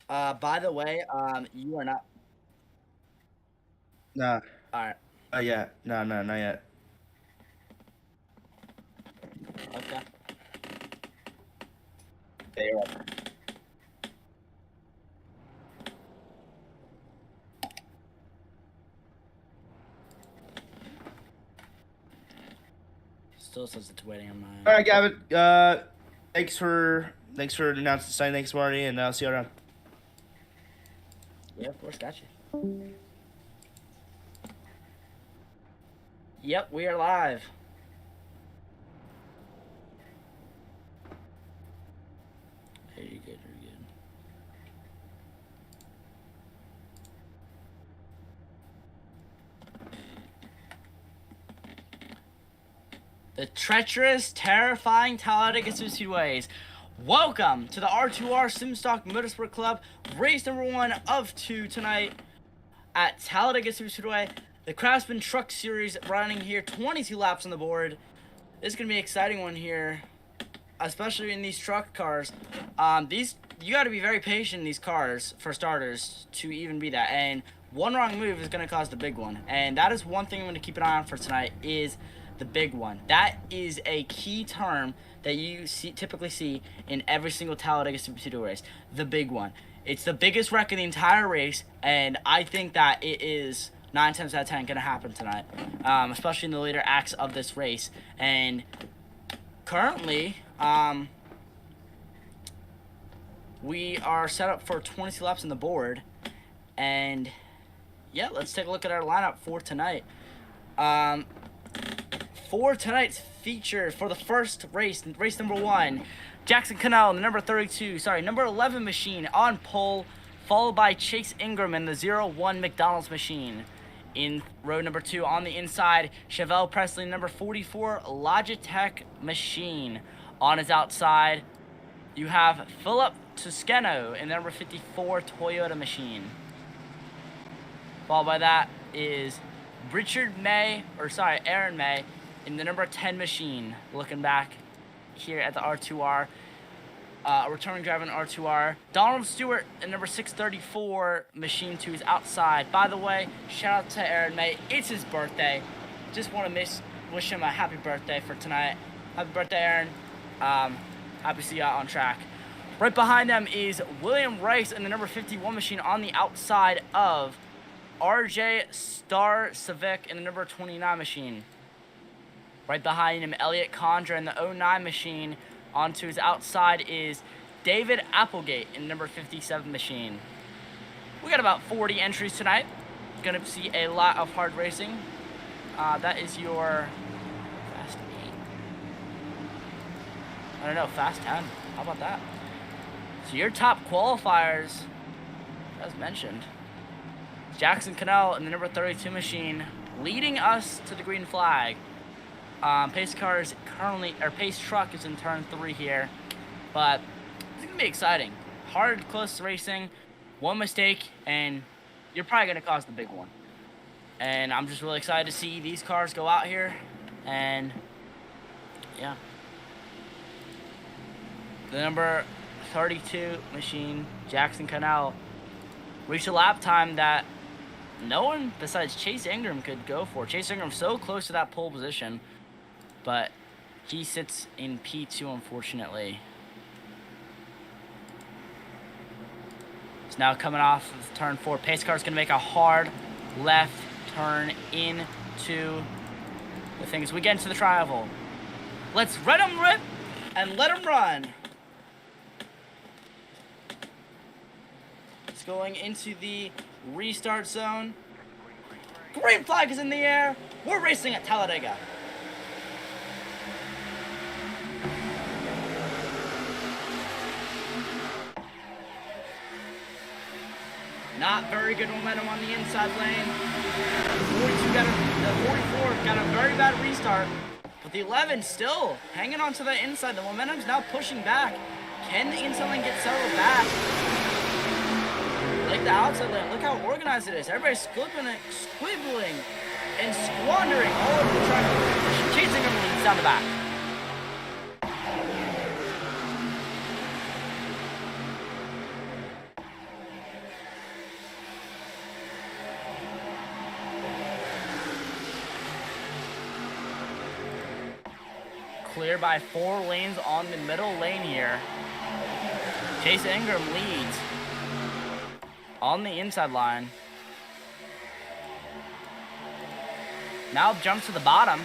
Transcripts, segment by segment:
By the way, you are not. Nah. All right. Yeah. No, not yet. Okay. There. Still says it's waiting on All mine. right, Gavin. Thanks for announcing the sign. Thanks, Marty, and I'll see you around. Yeah, of course, got you. Yep, we are live. Very good, very good. The treacherous, terrifying Talladega Speedways. Welcome to the R2R SIMSTOCK Motorsport Club, race number 1 of 2 tonight at Talladega Speedway. The Craftsman Truck Series running here, 22 laps on the board. This is going to be an exciting one here, especially in these truck cars. You got to be very patient in these cars, for starters, to even be that. And one wrong move is going to cause the big one. And that is one thing I'm going to keep an eye on for tonight is the big one. That is a key term that you typically see in every single Talladega Speedway race. The big one. It's the biggest wreck in the entire race, and I think that it is 9 times out of 10 going to happen tonight, especially in the later acts of this race. And currently, we are set up for 22 laps on the board, and yeah, let's take a look at our lineup for tonight. For tonight's feature for the first race number 1, Jackson Cannell, the number 11 machine on pole, followed by Chase Ingram in the 01 McDonald's machine. In row number 2 on the inside, Chevelle Presley, number 44 Logitech machine. On his outside, you have Philip Toscano in the number 54 Toyota machine. Followed by that is Aaron May in the number 10 machine. Looking back here at the R2R, returning driver in R2R. Donald Stewart in number 634 machine to his outside. By the way, shout out to Aaron May. It's his birthday. Just want to wish him a happy birthday for tonight. Happy birthday, Aaron. Happy to see you out on track. Right behind them is William Rice in the number 51 machine on the outside of RJ Star Civic in the number 29 machine. Right behind him, Elliot Condra in the 09 machine. Onto his outside is David Applegate in the number 57 machine. We got about 40 entries tonight. Gonna see a lot of hard racing. That is your Fast 8. I don't know, Fast 10. How about that? So your top qualifiers, as mentioned, Jackson Cannell in the number 32 machine, leading us to the green flag. Pace truck is in turn 3 here, but it's gonna be exciting. Hard, close racing. One mistake, and you're probably gonna cause the big one. And I'm just really excited to see these cars go out here, and yeah. The number 32 machine, Jackson Cannell, reached a lap time that no one besides Chase Ingram could go for. Chase Ingram so close to that pole position, but he sits in P2, unfortunately. It's now coming off of turn 4. Pace car's going to make a hard left turn into the things. We get into the tri-oval. Let's let him rip and let him run. It's going into the restart zone. Green flag is in the air. We're racing at Talladega. Not very good momentum on the inside lane. 44 got a very bad restart, but the 11 still hanging on to the inside. The momentum's now pushing back. Can the inside lane get settled back? Like the outside lane, look how organized it is. Everybody's squibbling and squandering all over the track. Chasing him leads down the back. clear by 4 lanes on the middle lane here. Chase Ingram leads on the inside line. Now jumps to the bottom.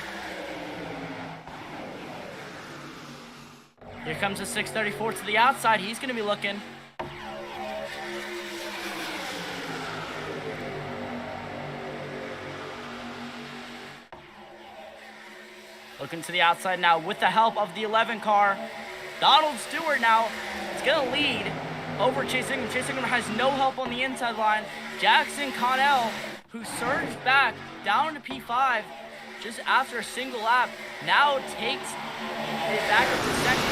Here comes the 634 to the outside. He's going to be looking. Looking to the outside now with the help of the 11 car. Donald Stewart now is going to lead over Chase Ingram. Chase Ingram has no help on the inside line. Jackson Connell, who surged back down to P5 just after a single lap, now takes it back up to second.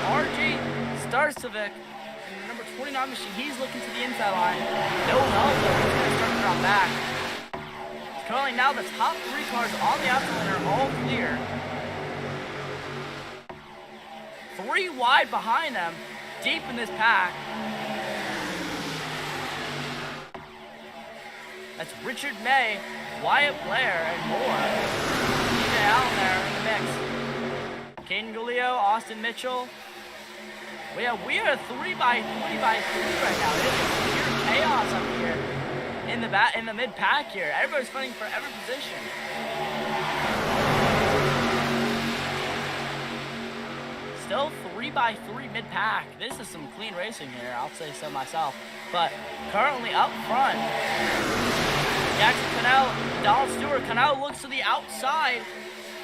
RJ Starcevic, number 29 machine, he's looking to the inside line. No help though, he's going to start around back. Currently now the top 3 cars on the outside lane are all clear. 3 wide behind them, deep in this pack. That's Richard May, Wyatt Blair, and more. DJ Allen there in the mix. Caden Gulio, Austin Mitchell. We are 3 by 3 right now. It is pure chaos up here in the mid pack here. Everybody's fighting for every position. Still 3 by 3 mid pack. This is some clean racing here. I'll say so myself. But currently up front, Jackson Connell, Donald Stewart. Connell looks to the outside.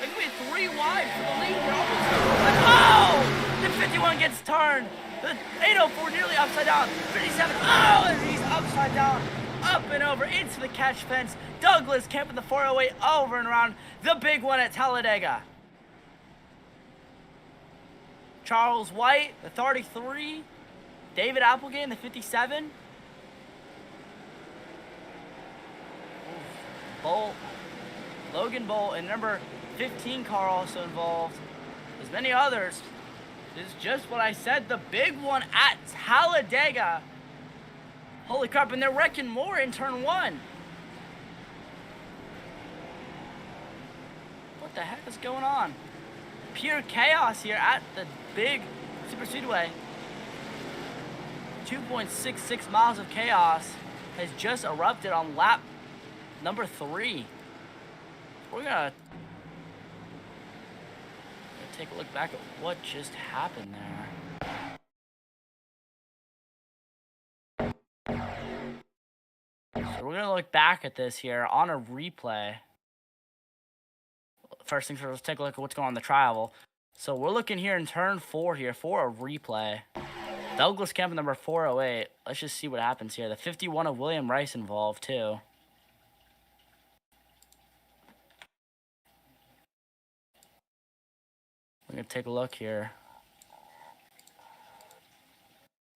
It could be 3 wide for the lead. We're almost there. Oh! The 51 gets turned. The 804 nearly upside down. 57. Oh, and he's upside down. Up and over into the catch fence. Douglas camping the 408 over and around. The big one at Talladega. Charles White, the 33. David Applegate, the 57. Bolt. Logan Bolt and number 15 car also involved. There's many others. This is just what I said. The big one at Talladega. Holy crap, and they're wrecking more in turn 1. What the heck is going on? Pure chaos here at the big super speedway. 2.66 miles of chaos has just erupted on lap number 3. We're gonna take a look back at what just happened there. So we're gonna look back at this here on a replay. First things first, let's take a look at what's going on in the trial. So we're looking here in turn 4 here for a replay. Douglas Kemp number 408. Let's just see what happens here. The 51 of William Rice involved too. We're going to take a look here.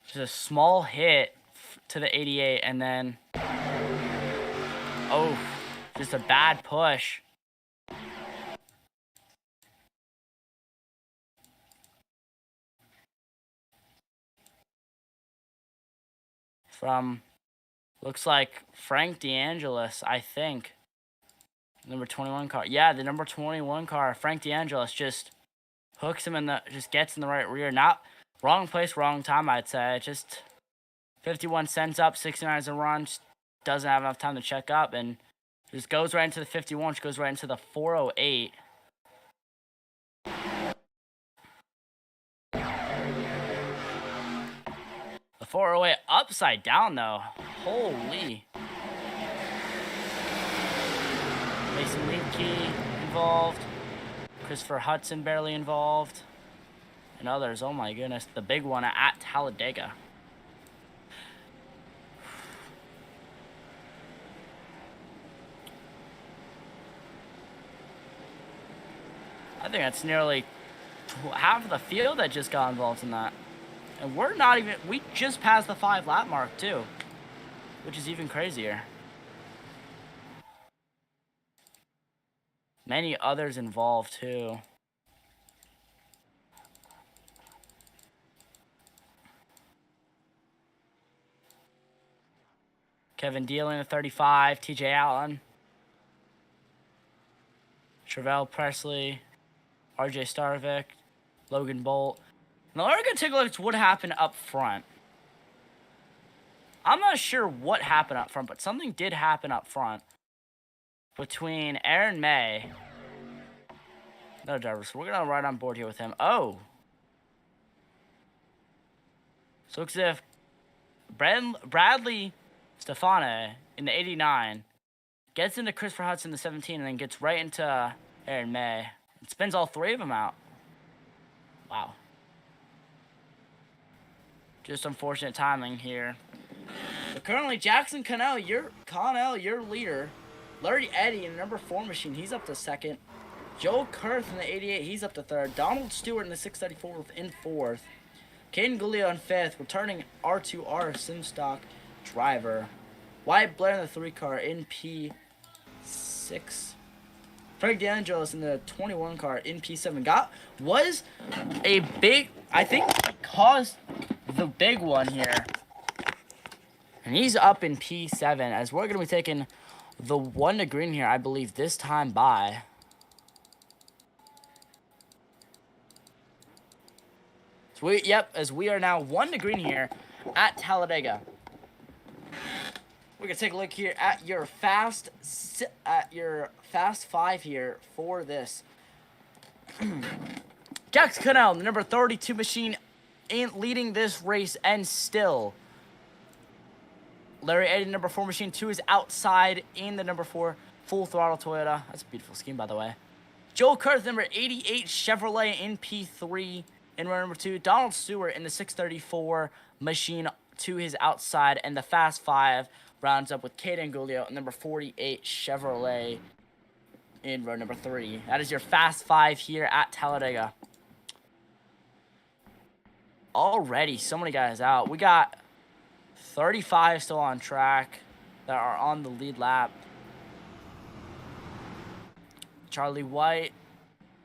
Just a small hit to the 88 and then... Oh, just a bad push. From, looks like Frank DeAngelis, I think. Number 21 car. Yeah, the number 21 car, Frank DeAngelis, just hooks him in the, just gets in the right rear. Not wrong place, wrong time, I'd say. Just 51 cents up, 69 is a run. Just doesn't have enough time to check up and just goes right into the 51, which goes right into the 408. The 408 upside down though. Holy. Mason Liebke involved. Christopher Hudson barely involved. And others. Oh my goodness. The big one at Talladega. I think that's nearly half of the field that just got involved in that. And we're not even, we just passed the 5 lap mark too, which is even crazier. Many others involved too. Kevin Dealing at 35, TJ Allen, Travell Presley, RJ Starvik, Logan Bolt. Now we're going to take a look at what happened up front. I'm not sure what happened up front, but something did happen up front between Aaron May. No driver, so we're going to ride on board here with him. Oh. So it looks as if Bradley Stefane in the 89 gets into Christopher Hudson in the 17 and then gets right into Aaron May. It spins all three of them out. Wow. Just unfortunate timing here. But currently, Jackson Connell, your leader. Larry Eddy in the number 4 machine, he's up to second. Joe Kurth in the 88, he's up to third. Donald Stewart in the 634 in fourth. Caden Guglio in fifth, returning R2R SIMSTOCK driver. Wyatt Blair in the 3 car in P6. Frank DeAngelis in the 21 car in P7. Was a big, I think, caused the big one here. And he's up in P7 as we're going to be taking the 1 to green here, I believe, this time by. So as we are now 1 to green here at Talladega. We're gonna take a look here at your fast 5 here for this. Jax Connell, the number 32 machine, leading this race, and still Larry Eddy, number 4 machine 2 is outside in the number 4 full throttle Toyota. That's a beautiful scheme, by the way. Joel Kurth, number 88 Chevrolet in P3 in row number 2. Donald Stewart in the 634 machine to his outside, and the fast 5 rounds up with Caden Guglio, number 48 Chevrolet in row number 3. That is your fast 5 here at Talladega. Already, so many guys out. We got 35 still on track that are on the lead lap. Charlie White,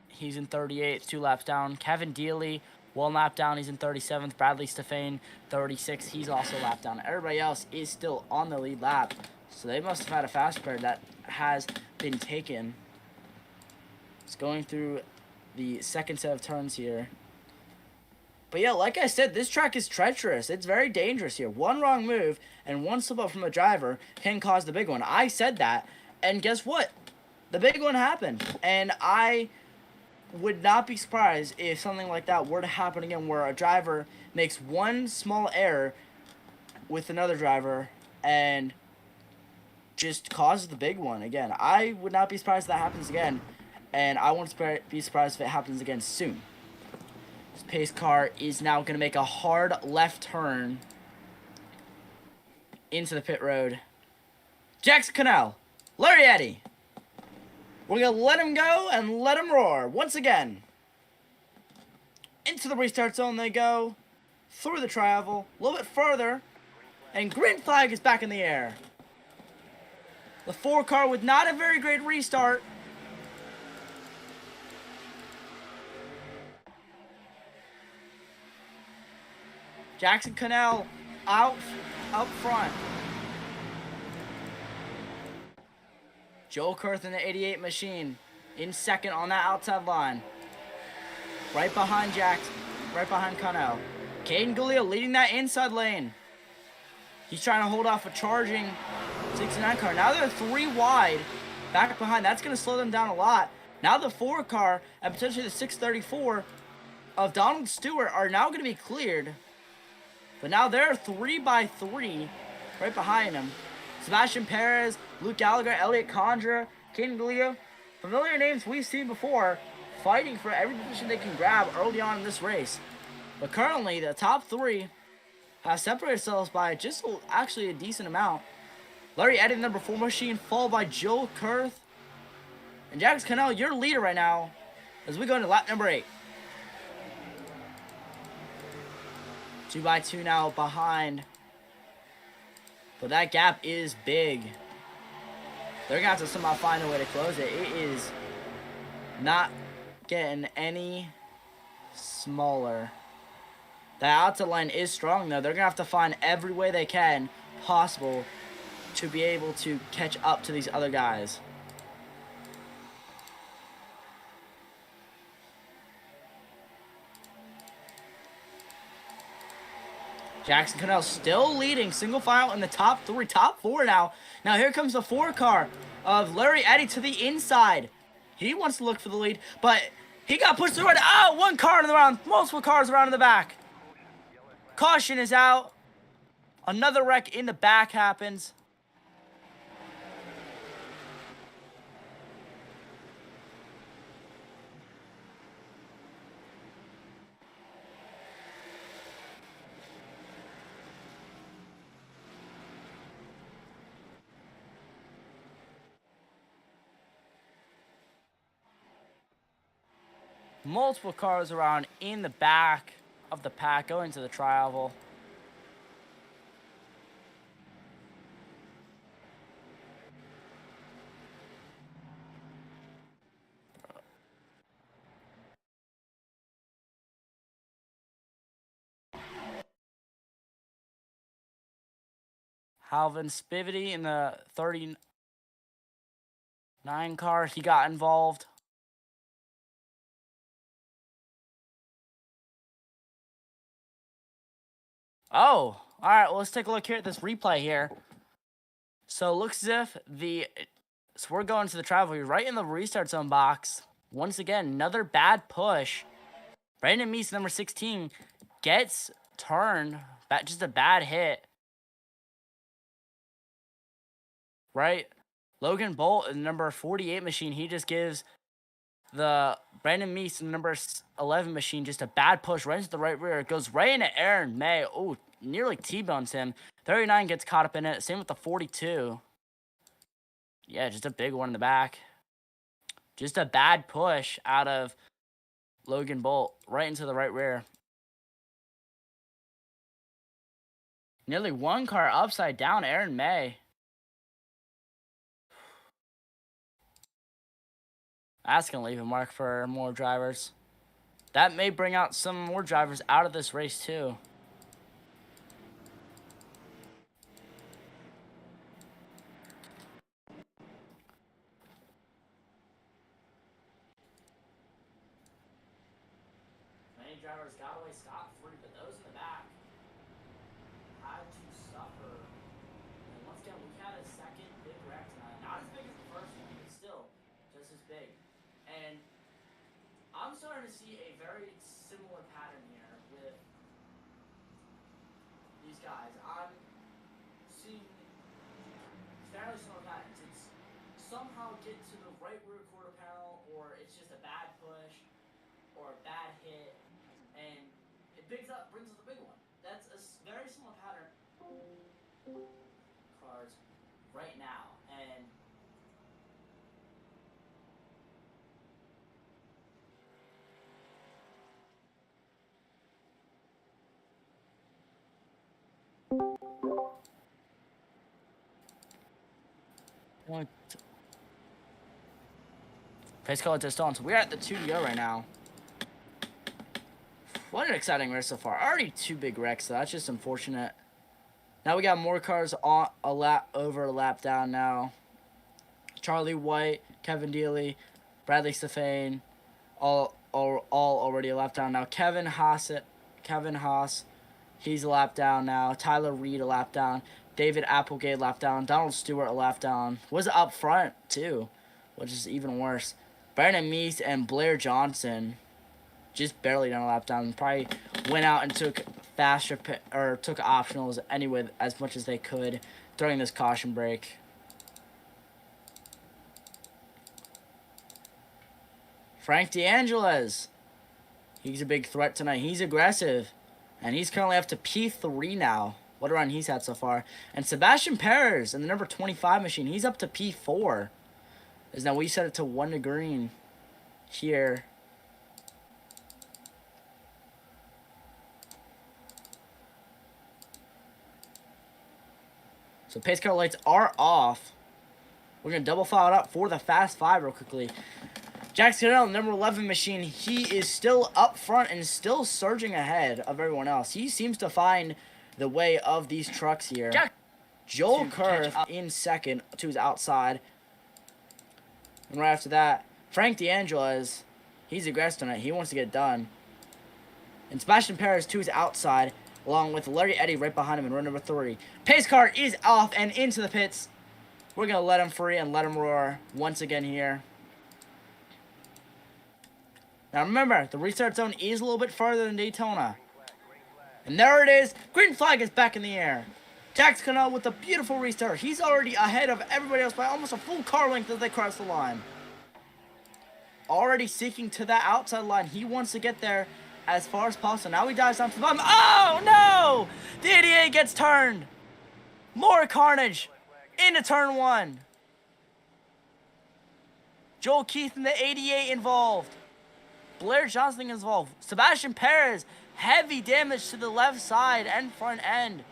he's in 38th, 2 laps down. Kevin Dealey, 1 lap down, he's in 37th. Bradley Stefane, 36, he's also lap down. Everybody else is still on the lead lap, so they must have had a fast pair that has been taken. It's going through the second set of turns here. But yeah, like I said, this track is treacherous. It's very dangerous here. 1 wrong move and 1 slip up from a driver can cause the big one. I said that, and guess what? The big one happened, and I would not be surprised if something like that were to happen again, where a driver makes 1 small error with another driver and just causes the big one again. I would not be surprised if that happens again, and I won't be surprised if it happens again soon. This pace car is now going to make a hard left turn into the pit road. Jackson Connell, Larry Eddy. We're going to let him go and let him roar once again. Into the restart zone they go. Through the tri-oval. A little bit further. And green flag is back in the air. The 4 car with not a very great restart. Jackson Connell up front. Joel Kurth in the 88 machine in second on that outside line. Right behind Connell. Caden Guglio leading that inside lane. He's trying to hold off a charging 69 car. Now they're 3 wide back behind. That's going to slow them down a lot. Now the 4 car and potentially the 634 of Donald Stewart are now going to be cleared. But now they're 3 by 3 right behind him. Sebastian Perez, Luke Gallagher, Elliot Condra, Caden Guglio. Familiar names we've seen before, fighting for every position they can grab early on in this race. But currently, the top 3 have separated themselves by just actually a decent amount. Larry Eddy, number 4 machine, followed by Joel Kurth. And Jax Connell, your leader right now, as we go into lap number 8. 2 by 2 now behind. But that gap is big. They're going to have to somehow find a way to close it. It is not getting any smaller. The outside line is strong, though. They're going to have to find every way they can possible to be able to catch up to these other guys. Jackson Cannell still leading single file in the top four now. Now here comes the 4 car of Larry Eddy to the inside. He wants to look for the lead, but he got pushed through it. Oh, 1 car in the round, multiple cars around in the back. Caution is out. Another wreck in the back happens. Multiple cars around in the back of the pack going to the tri-oval. Halvin Spivety in the 39 car, he got involved. Oh, all right, well, let's take a look here at this replay here. So it looks as if so we're going to the travel here, right in the restart zone box. Once again, another bad push. Brandon Meese, number 16, gets turned. Just a bad hit. Right? Logan Bolt, number 48 machine, he just gives the Brandon Meese, number 11 machine, just a bad push right into the right rear. It goes right into Aaron May. Oh, nearly T-bones him. 39 gets caught up in it. Same with the 42. Yeah, just a big one in the back. Just a bad push out of Logan Bolt right into the right rear. Nearly 1 car upside down, Aaron May. That's going to leave a mark for more drivers. That may bring out some more drivers out of this race, too. Many drivers got away scot-free, but those in the back had to suffer. And once again, we had a second big wreck tonight. Not as big as the first one, but still just as big. And I'm starting to see a very similar pattern here with these guys. I'm seeing fairly similar patterns. It's somehow get to the right rear quarter panel, or it's just a bad push, or a bad hit, and it brings up the big one. That's a very similar pattern. Cars right now, and pace car just on. So we're at the 2 to go right now. What an exciting race so far. Already 2 big wrecks, so that's just unfortunate. Now we got more cars on a lap down now. Charlie White, Kevin Dealey, Bradley Stefane, all already a lap down now. Kevin Haas, he's a lap down now. Tyler Reed a lap down. David Applegate lap down. Donald Stewart a lap down. Was up front too, which is even worse. Brandon Meese and Blair Johnson just barely done a lap down. Probably went out and took took optionals anyway as much as they could during this caution break. Frank DeAngelis, he's a big threat tonight. He's aggressive, and he's currently up to P3 now. What a run he's had so far. And Sebastian Perez in the number 25 machine, he's up to P4. As now we set it to 1 to green here. So pace car lights are off. We're going to double file it up for the Fast 5 real quickly. Jackson Cannell, number 11 machine, he is still up front and still surging ahead of everyone else. He seems to find the way of these trucks here. Joel Kurth in second to his outside. And right after that, Frank DeAngelis, he's aggressive tonight. He wants to get it done. And Sebastian Perez to his outside. along with Larry Eddy right behind him in row number 3. Pace car is off and into the pits. We're going to let him free and let him roar once again here. Now remember, the restart zone is a little bit farther than Daytona. And there it is. Green flag is back in the air. Jax Cannell with a beautiful restart. He's already ahead of everybody else by almost a full car length as they cross the line. Already seeking to that outside line. He wants to get there as far as possible. Now he dives down to the bottom. Oh, no! The 88 gets turned. More carnage into turn 1. Joel Keith and the 88 involved. Blair Johnson involved. Sebastian Perez, heavy damage to the left side and front end.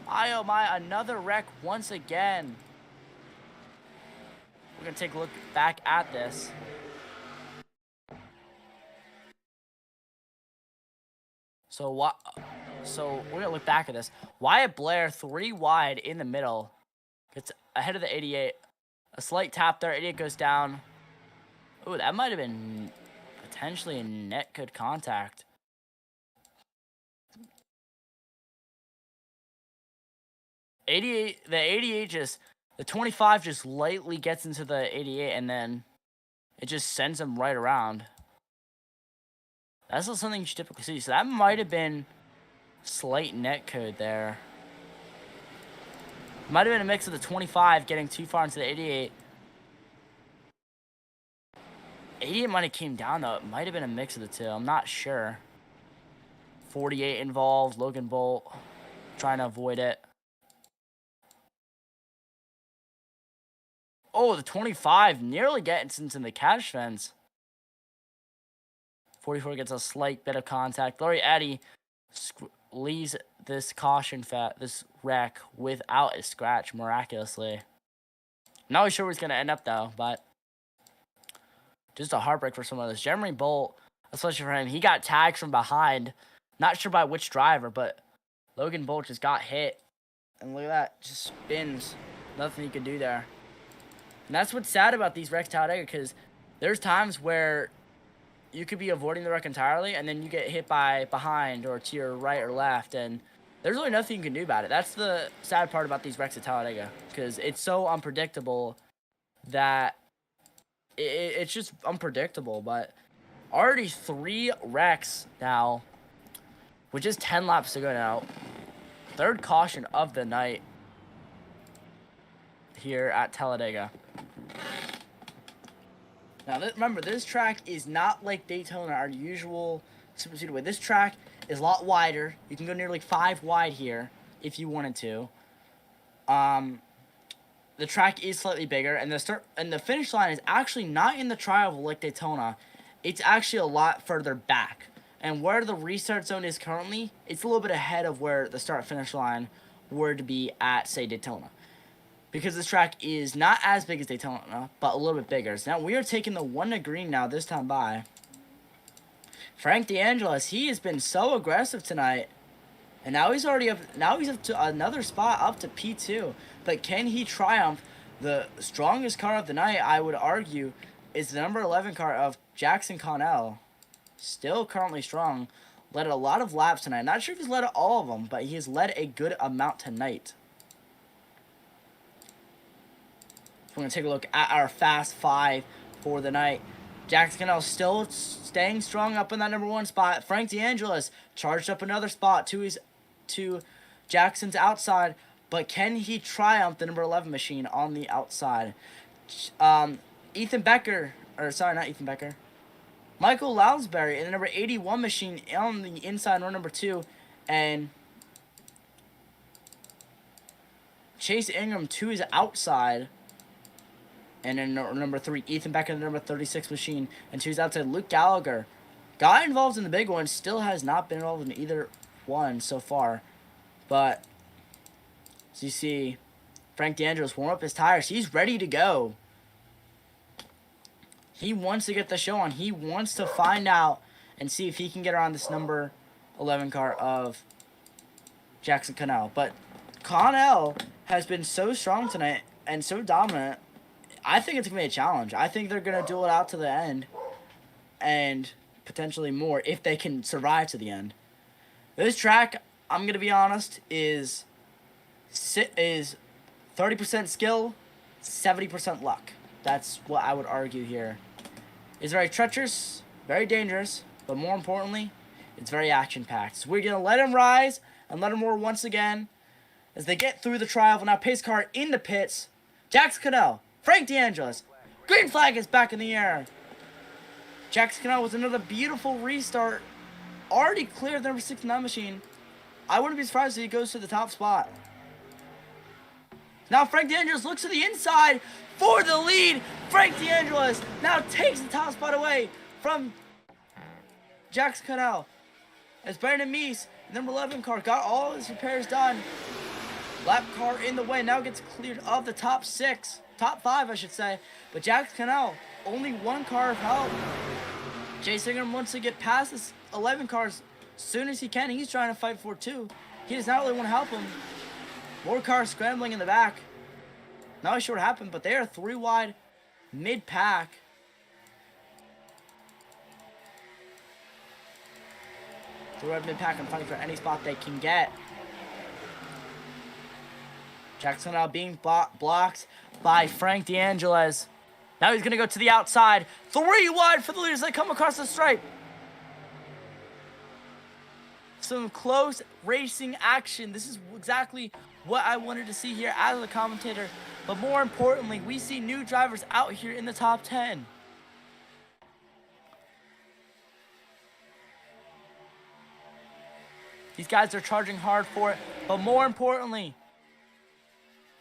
My oh my, another wreck once again. We're going to take a look back at this. So we're going to look back at this. Wyatt Blair, 3 wide in the middle. Gets ahead of the 88. A slight tap there. 88 goes down. Ooh, that might have been potentially a net good contact. The 88 just, the 25 just lightly gets into the 88 and then it just sends him right around. That's not something you should typically see. So that might have been slight net code there. Might have been a mix of the 25 getting too far into the 88. 88 might have came down though. It might have been a mix of the two. I'm not sure. 48 involved. Logan Bolt trying to avoid it. Oh, the 25 nearly gets into the catch fence. 44 gets a slight bit of contact. Larry Eddy leaves this this wreck without a scratch miraculously. Not really sure where he's going to end up though, but just a heartbreak for some of this. Jeremy Bolt, especially for him, he got tagged from behind. Not sure by which driver, but Logan Bolt just got hit. And look at that, just spins. Nothing he could do there. And that's what's sad about these wrecks Talladega, because there's times where you could be avoiding the wreck entirely, and then you get hit by behind or to your right or left, and there's really nothing you can do about it. That's the sad part about these wrecks at Talladega, because it's so unpredictable that it's just unpredictable. But already 3 wrecks now, with just 10 laps to go now. 3rd caution of the night here at Talladega. Now, remember, this track is not like Daytona, our usual super speedway. This track is a lot wider. You can go nearly 5 wide here if you wanted to. The track is slightly bigger, and the finish line is actually not in the tri-oval like Daytona. It's actually a lot further back. And where the restart zone is currently, it's a little bit ahead of where the start-finish line were to be at, say, Daytona. Because this track is not as big as Daytona, but a little bit bigger. So now we are taking the 1 to green now, this time by. Frank DeAngelis, he has been so aggressive tonight. And now he's already up, now he's up to another spot, up to P2. But can he triumph? The strongest car of the night, I would argue, is the number 11 car of Jackson Connell. Still currently strong. Led a lot of laps tonight. Not sure if he's led all of them, but he has led a good amount tonight. We're going to take a look at our Fast 5 for the night. Jackson Cannell still staying strong up in that number 1 spot. Frank DeAngelis charged up another spot to Jackson's outside. But can he triumph the number 11 machine on the outside? Ethan Becker, or sorry, not Ethan Becker. Michael Lounsbury in the number 81 machine on the inside, row number 2. And Chase Ingram to his outside. And then number 3, Ethan Becker in the number 36 machine. And to his outside, Luke Gallagher. Got involved in the big one, still has not been involved in either one so far. But, as you see, Frank DeAngelis warm up his tires. He's ready to go. He wants to get the show on. He wants to find out and see if he can get around this number 11 car of Jackson Connell. But Connell has been so strong tonight and so dominant. I think it's going to be a challenge. I think they're going to duel it out to the end and potentially more if they can survive to the end. This track, I'm going to be honest, is 30% skill, 70% luck. That's what I would argue here. It's very treacherous, very dangerous, but more importantly, it's very action-packed. So we're going to let him rise and let him roar once again as they get through the trial. Now pace car in the pits. Jax Cannell, Frank DeAngelis. Green flag is back in the air. Jax Cannell with another beautiful restart. Already cleared the number 69 machine. I wouldn't be surprised if he goes to the top spot. Now Frank DeAngelis looks to the inside for the lead. Frank DeAngelis now takes the top spot away from Jax Cannell. As Brandon Meese, number 11 car, got all his repairs done. Lap car in the way, now gets cleared of the top 5 I should say. But Jax Cannell, only one car of help. Chasing him wants to get past this 11 cars as soon as he can. He's trying to fight for it too. He does not really want to help him. More cars scrambling in the back. Not really sure what happened, but they are 3 wide mid-pack. Through red mid-pack and fighting for any spot they can get. Jackson now being blocked by Frank DeAngelis. Now he's going to go to the outside. 3 wide for the leaders. They come across the stripe. Some close racing action. This is exactly what I wanted to see here as a commentator. But more importantly, we see new drivers out here in the top 10. These guys are charging hard for it. But more importantly,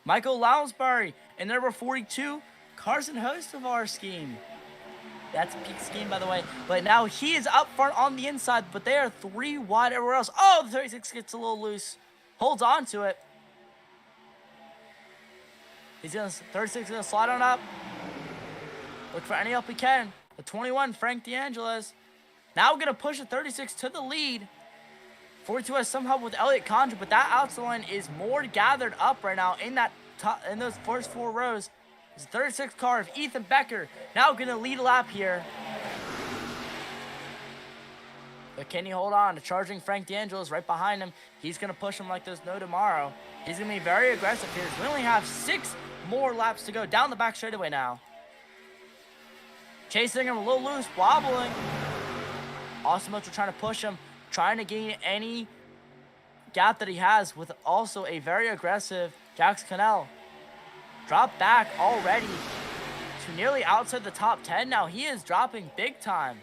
Michael Lounsbury and number 42, Carson Host of our scheme. That's a peak scheme, by the way. But now he is up front on the inside, but they are 3 wide everywhere else. Oh, the 36 gets a little loose. Holds on to it. 36 is going to slide on up. Look for any help he can. The 21, Frank DeAngelis. Now going to push the 36 to the lead. 42 has some help with Elliott Condra, but that outside line is more gathered up right now in those first 4 rows. It's a 36 car of Ethan Becker. Now going to lead a lap here. But can he hold on to charging Frank DeAngelis right behind him? He's going to push him like there's no tomorrow. He's going to be very aggressive here. We only have 6 more laps to go. Down the back straightaway now. Chasing him a little loose, wobbling. Austin Mitchell trying to push him, trying to gain any gap that he has with also a very aggressive Jax Cannell. Dropped back already to nearly outside the top 10. Now he is dropping big time.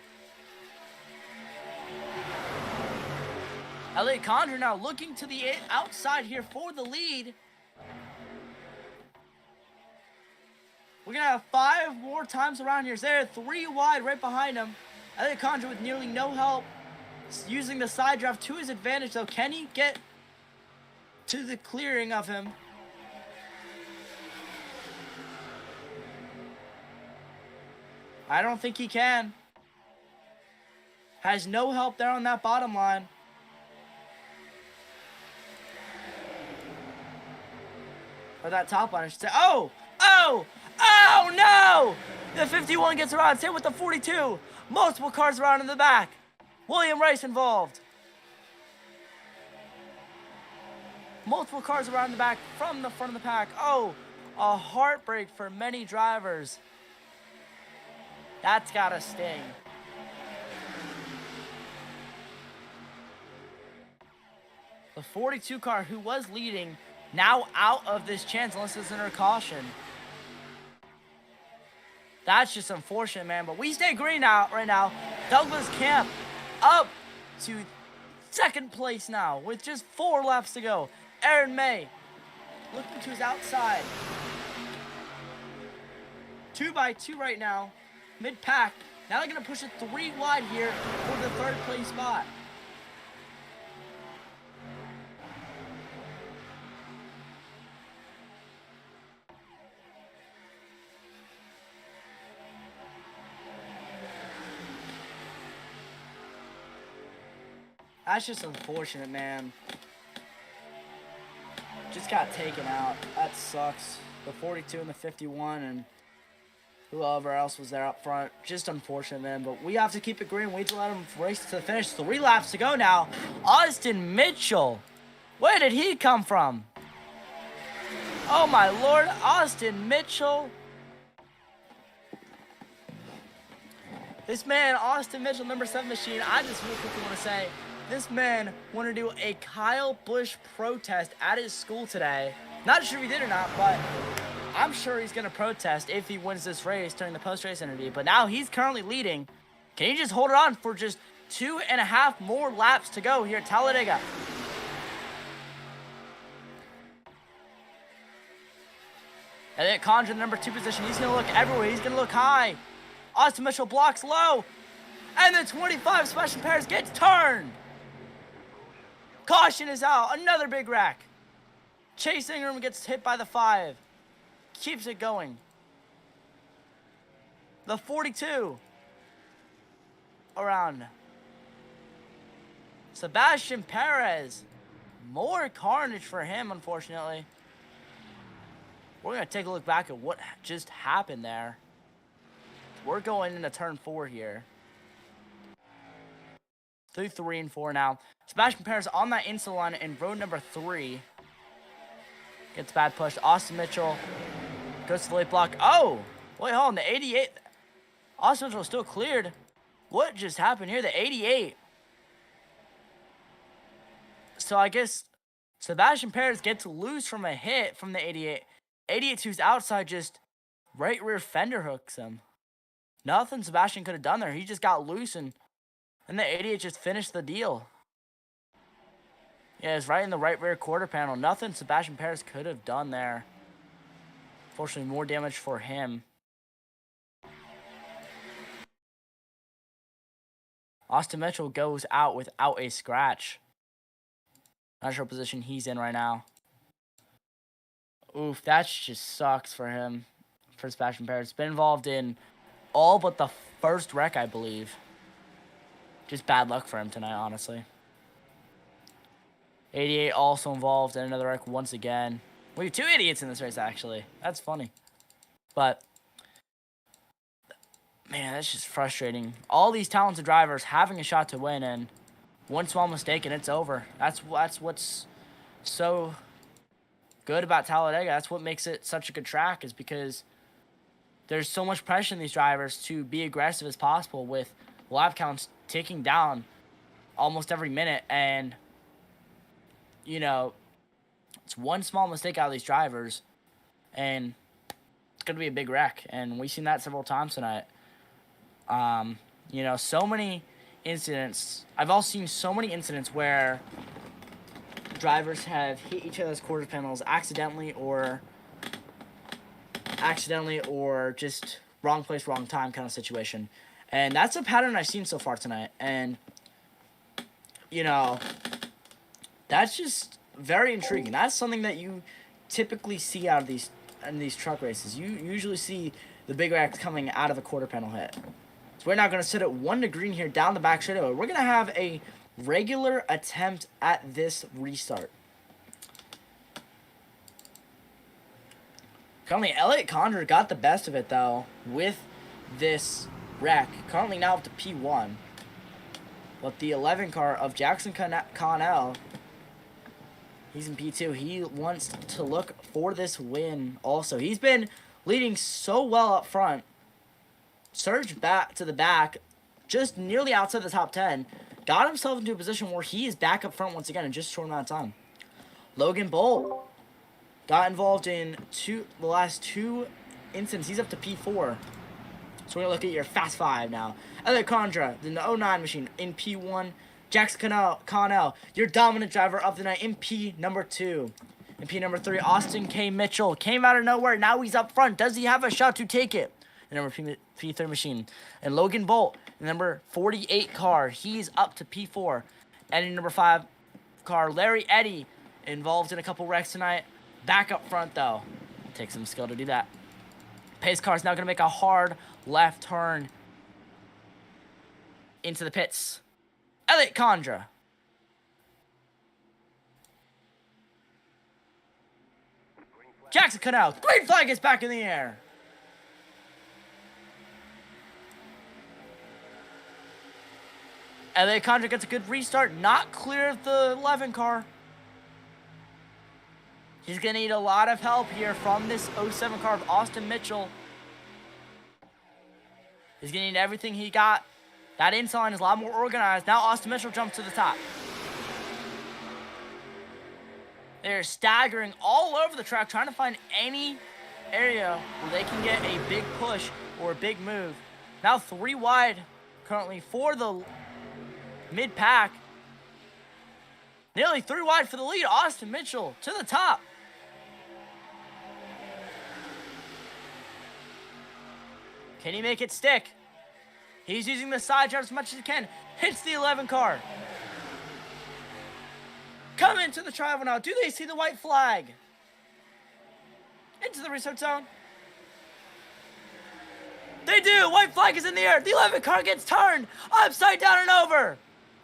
Elliott Condra now looking to the outside here for the lead. We're going to have 5 more times around here. They're 3 wide right behind him. Elliott Condra with nearly no help. Using the side draft to his advantage, though. Can he get to the clearing of him? I don't think he can. Has no help there on that bottom line. Or that top line, I should say. Oh! Oh! Oh, no! The 51 gets around. Hit with the 42. Multiple cars around in the back. William Rice involved. Multiple cars around the back from the front of the pack. Oh, a heartbreak for many drivers. That's gotta sting. The 42 car who was leading now out of this chance unless it's under caution. That's just unfortunate, man. But we stay green now, right now. Douglas Camp up to 2nd place now with just 4 laps to go. Aaron May looking to his outside. 2 by 2 right now. Mid-pack. Now they're going to push it 3 wide here for the 3rd place spot. That's just unfortunate, man. Just got taken out. That sucks. The 42 and the 51, and whoever else was there up front. Just unfortunate, man. But we have to keep it green. We have to let him race to the finish. 3 laps to go now. Austin Mitchell. Where did he come from? Oh, my Lord. Austin Mitchell. This man, Austin Mitchell, number 7 machine, I just really quickly want to say, this man wanted to do a Kyle Busch protest at his school today. Not sure if he did or not, but I'm sure he's going to protest if he wins this race during the post-race interview. But now he's currently leading. Can he just hold it on for just 2.5 more laps to go here at Talladega? And then Condra, the number 2 position, he's going to look everywhere. He's going to look high. Austin Mitchell blocks low. And then 25, Sebastian Perez gets turned. Caution is out. Another big wreck. Chase Ingram gets hit by the 5. Keeps it going. The 42. Around. Sebastian Perez. More carnage for him, unfortunately. We're going to take a look back at what just happened there. We're going into turn 4 here. Through 3 and 4 now. Sebastian Perez on that inside line in road number 3. Gets bad push. Austin Mitchell goes to the late block. Oh! Wait, hold on. The 88. Austin Mitchell still cleared. What just happened here? The 88. So I guess Sebastian Perez gets loose from a hit from the 88. 88 who's outside just right rear fender hooks him. Nothing Sebastian could have done there. He just got loose and the 88 just finished the deal. Yeah, it's right in the right rear quarter panel. Nothing Sebastian Perez could have done there. Fortunately, more damage for him. Austin Mitchell goes out without a scratch. Not sure what position he's in right now. Oof, that just sucks for him. For Sebastian Perez. Been involved in all but the first wreck, I believe. Just bad luck for him tonight, honestly. 88 also involved in another wreck once again. We have 2 idiots in this race, actually. That's funny. But, man, that's just frustrating. All these talented drivers having a shot to win, and one small mistake and it's over. That's what's so good about Talladega. That's what makes it such a good track, is because there's so much pressure on these drivers to be aggressive as possible with lap counts ticking down almost every minute. And, you know, it's one small mistake out of these drivers, and it's going to be a big wreck. And we've seen that several times tonight. You know, so many incidents. I've also seen so many incidents where drivers have hit each other's quarter panels accidentally or just wrong place, wrong time kind of situation. And that's a pattern I've seen so far tonight. And, you know, that's just very intriguing. That's something that you typically see out of these truck races. You usually see the big wrecks coming out of a quarter panel hit. So we're now going to sit at 1 to green here down the back straightaway. We're going to have a regular attempt at this restart. Currently, Elliott Condor got the best of it, though, with this wreck. Currently now up to P1. But the 11 car of Jackson Connell, he's in P2. He wants to look for this win also. He's been leading so well up front. Surged back to the back, just nearly outside the top 10. Got himself into a position where he is back up front once again in just a short amount of time. Logan Bolt got involved in the last 2 incidents. He's up to P4. So we're going to look at your Fast 5 now. Elliott Condra, the 09 machine, in P1. Jackson Connell, your dominant driver of the night, in P number 2. In P number 3, Austin K. Mitchell came out of nowhere. Now he's up front. Does he have a shot to take it? The number P3 machine. And Logan Bolt, the number 48 car, he's up to P4. And in number 5 car, Larry Eddy, involved in a couple wrecks tonight. Back up front, though. Takes some skill to do that. Pace car is now going to make a hard left turn into the pits. Elliott Condra. Jackson Connell. Green flag is back in the air. LA Condra gets a good restart. Not clear of the 11 car. He's going to need a lot of help here from this 07 car of Austin Mitchell. He's going to need everything he got. That inside line is a lot more organized. Now Austin Mitchell jumps to the top. They're staggering all over the track, trying to find any area where they can get a big push or a big move. Now 3 wide currently for the mid-pack. Nearly 3 wide for the lead. Austin Mitchell to the top. Can he make it stick? He's using the side drive as much as he can. Hits the 11 car. Come into the tribal now. Do they see the white flag? Into the restart zone. They do. White flag is in the air. The 11 car gets turned upside down and over.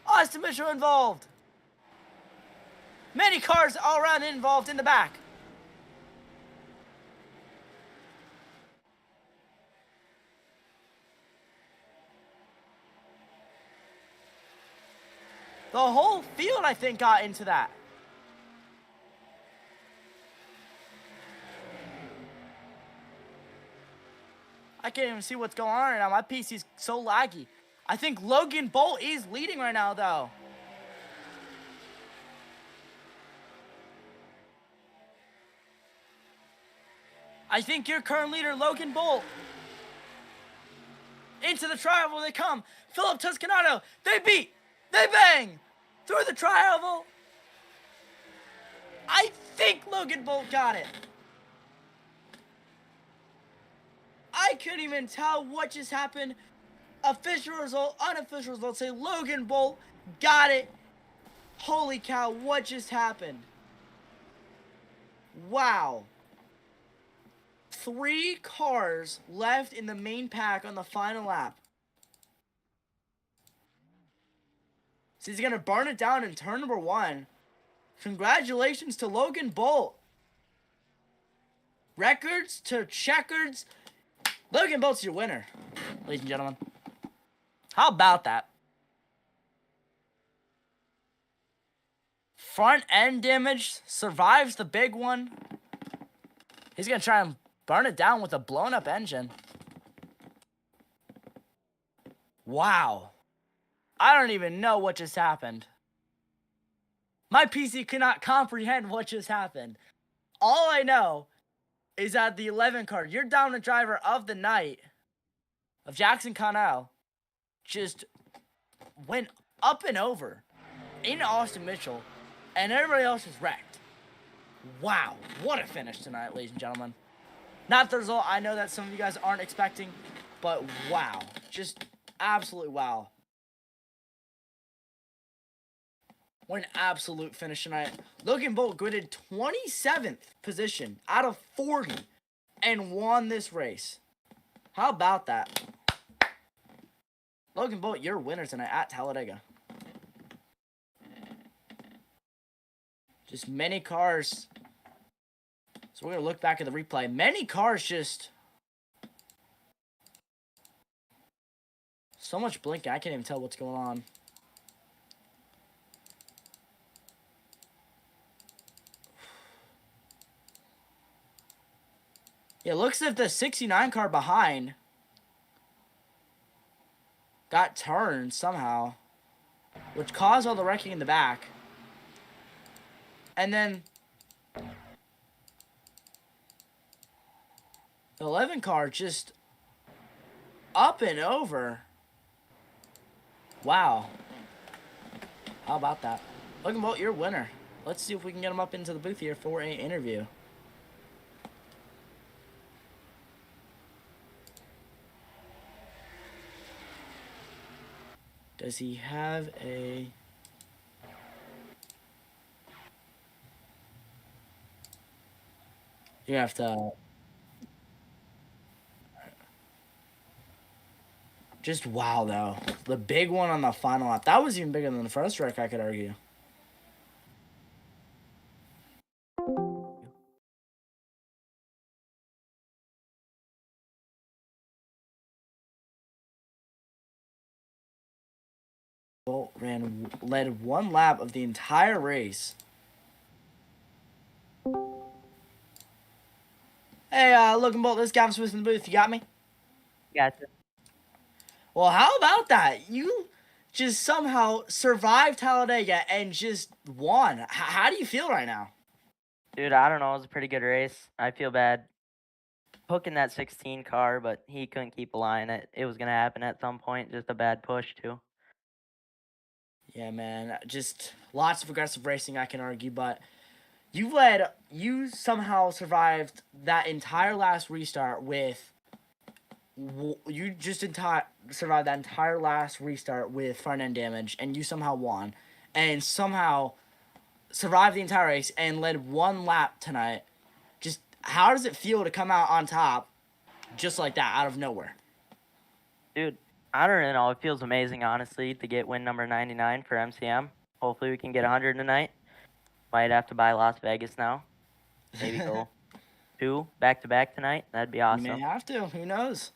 Austin Mitchell involved. Many cars all around involved in the back. The whole field, I think, got into that. I can't even see what's going on right now. My PC's so laggy. I think Logan Bolt is leading right now, though. I think your current leader, Logan Bolt. Into the tri-oval they come. Philip Toscanato. They beat. They bang. Through the tri-oval. I think Logan Bolt got it. I couldn't even tell what just happened. Official result, unofficial result say Logan Bolt got it. Holy cow, what just happened? Wow. 3 cars left in the main pack on the final lap. So he's going to burn it down in turn number 1. Congratulations to Logan Bolt. Records to checkers. Logan Bolt's your winner, ladies and gentlemen. How about that? Front end damage, survives the big one. He's going to try and burn it down with a blown up engine. Wow. I don't even know what just happened. My PC cannot comprehend what just happened. All I know is that the 11 car, your dominant driver of the night, of Jackson Connell, just went up and over into Austin Mitchell, and everybody else is wrecked. Wow, what a finish tonight, ladies and gentlemen. Not the result I know that some of you guys aren't expecting, but wow, just absolutely wow. What an absolute finish tonight. Logan Bolt gridded 27th position out of 40 and won this race. How about that? Logan Bolt, you're winner tonight at Talladega. Just many cars. So we're going to look back at the replay. Many cars just... so much blinking, I can't even tell what's going on. It looks as if the 69 car behind got turned somehow, which caused all the wrecking in the back. And then the 11 car just up and over. Wow. How about that? Logan Bolt, you're a winner. Let's see if we can get him up into the booth here for an interview. Does he have a... You have to... Just wow, though. The big one on the final lap. That was even bigger than the first wreck, I could argue. led one lap of the entire race. Hey, Logan Bolt, this is Gavin Smith in the booth. You got me? Gotcha. Well, how about that? You just somehow survived Talladega and just won. How do you feel right now? Dude, I don't know. It was a pretty good race. I feel bad hooking that 16 car, but he couldn't keep a line. It was going to happen at some point. Just a bad push, too. Yeah, man. Just lots of aggressive racing, I can argue, but you somehow survived that entire last restart with. You just survived that entire last restart with front end damage, and you somehow won, and somehow survived the entire race and led one lap tonight. Just how does it feel to come out on top, just like that, out of nowhere? Dude, I don't really know. It feels amazing, honestly, to get win number 99 for MCM. Hopefully we can get 100 tonight. Might have to buy Las Vegas now. Maybe go 2 back-to-back tonight. That'd be awesome. You may have to. Who knows?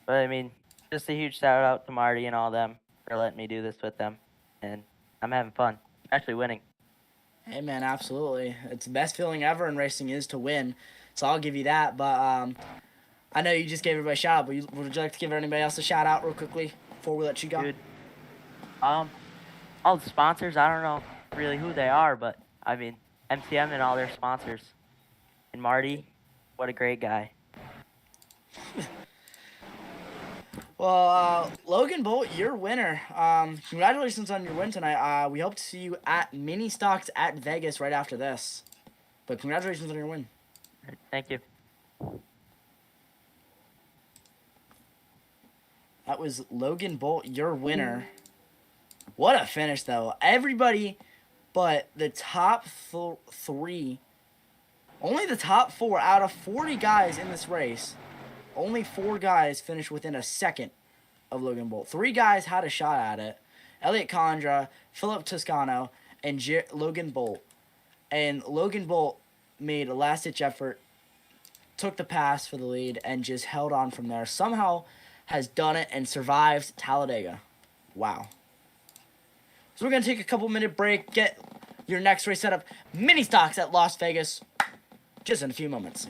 But, I mean, just a huge shout-out to Marty and all them for letting me do this with them. And I'm having fun, actually winning. Hey, man, absolutely. It's the best feeling ever in racing is to win. So I'll give you that. But I know you just gave everybody a shout out, but would you like to give anybody else a shout out real quickly before we let you go? Dude, all the sponsors, I don't know really who they are, but I mean, MCM and all their sponsors. And Marty, what a great guy. Well, Logan Bolt, you're winner. Congratulations on your win tonight. We hope to see you at Mini Stocks at Vegas right after this. But congratulations on your win. Thank you. That was Logan Bolt, your winner. What a finish, though. Everybody but the top three, only the top 4 out of 40 guys in this race, only 4 guys finished within a second of Logan Bolt. 3 guys had a shot at it. Elliot Condra, Philip Toscano, and Logan Bolt. And Logan Bolt made a last-ditch effort, took the pass for the lead, and just held on from there. Somehow has done it and survived Talladega. Wow. So we're going to take a couple-minute break, get your next race set up. Mini Stocks at Las Vegas, just in a few moments.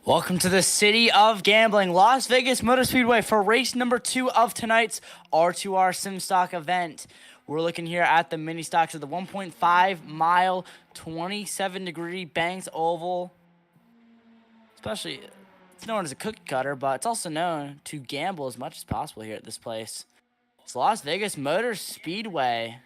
Welcome to the city of gambling, Las Vegas Motor Speedway, for race number 2 of tonight's R2R SIMSTOCK event. We're looking here at the mini stocks of the 1.5 mile, 27-degree Banks Oval. Especially, it's known as a cookie cutter, but it's also known to gamble as much as possible here at this place. It's Las Vegas Motor Speedway.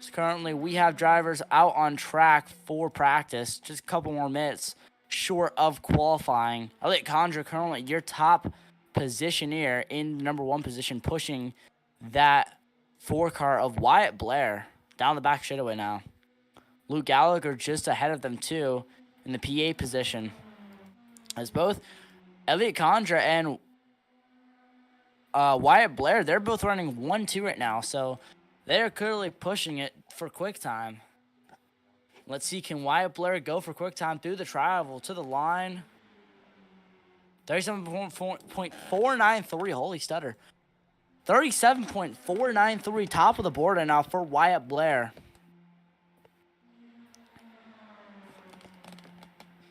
So currently, we have drivers out on track for practice, just a couple more minutes short of qualifying. Elliot Condra currently your top positioner in number 1 position, pushing that 4 car of Wyatt Blair down the back straightaway now. Luke Gallagher just ahead of them too in the PA position, as both Elliot Condra and Wyatt Blair, they're both running 1-2 right now, so they're clearly pushing it for quick time. Let's see, can Wyatt Blair go for quick time through the travel to the line? 37.493, holy stutter. 37.493, top of the board right now for Wyatt Blair.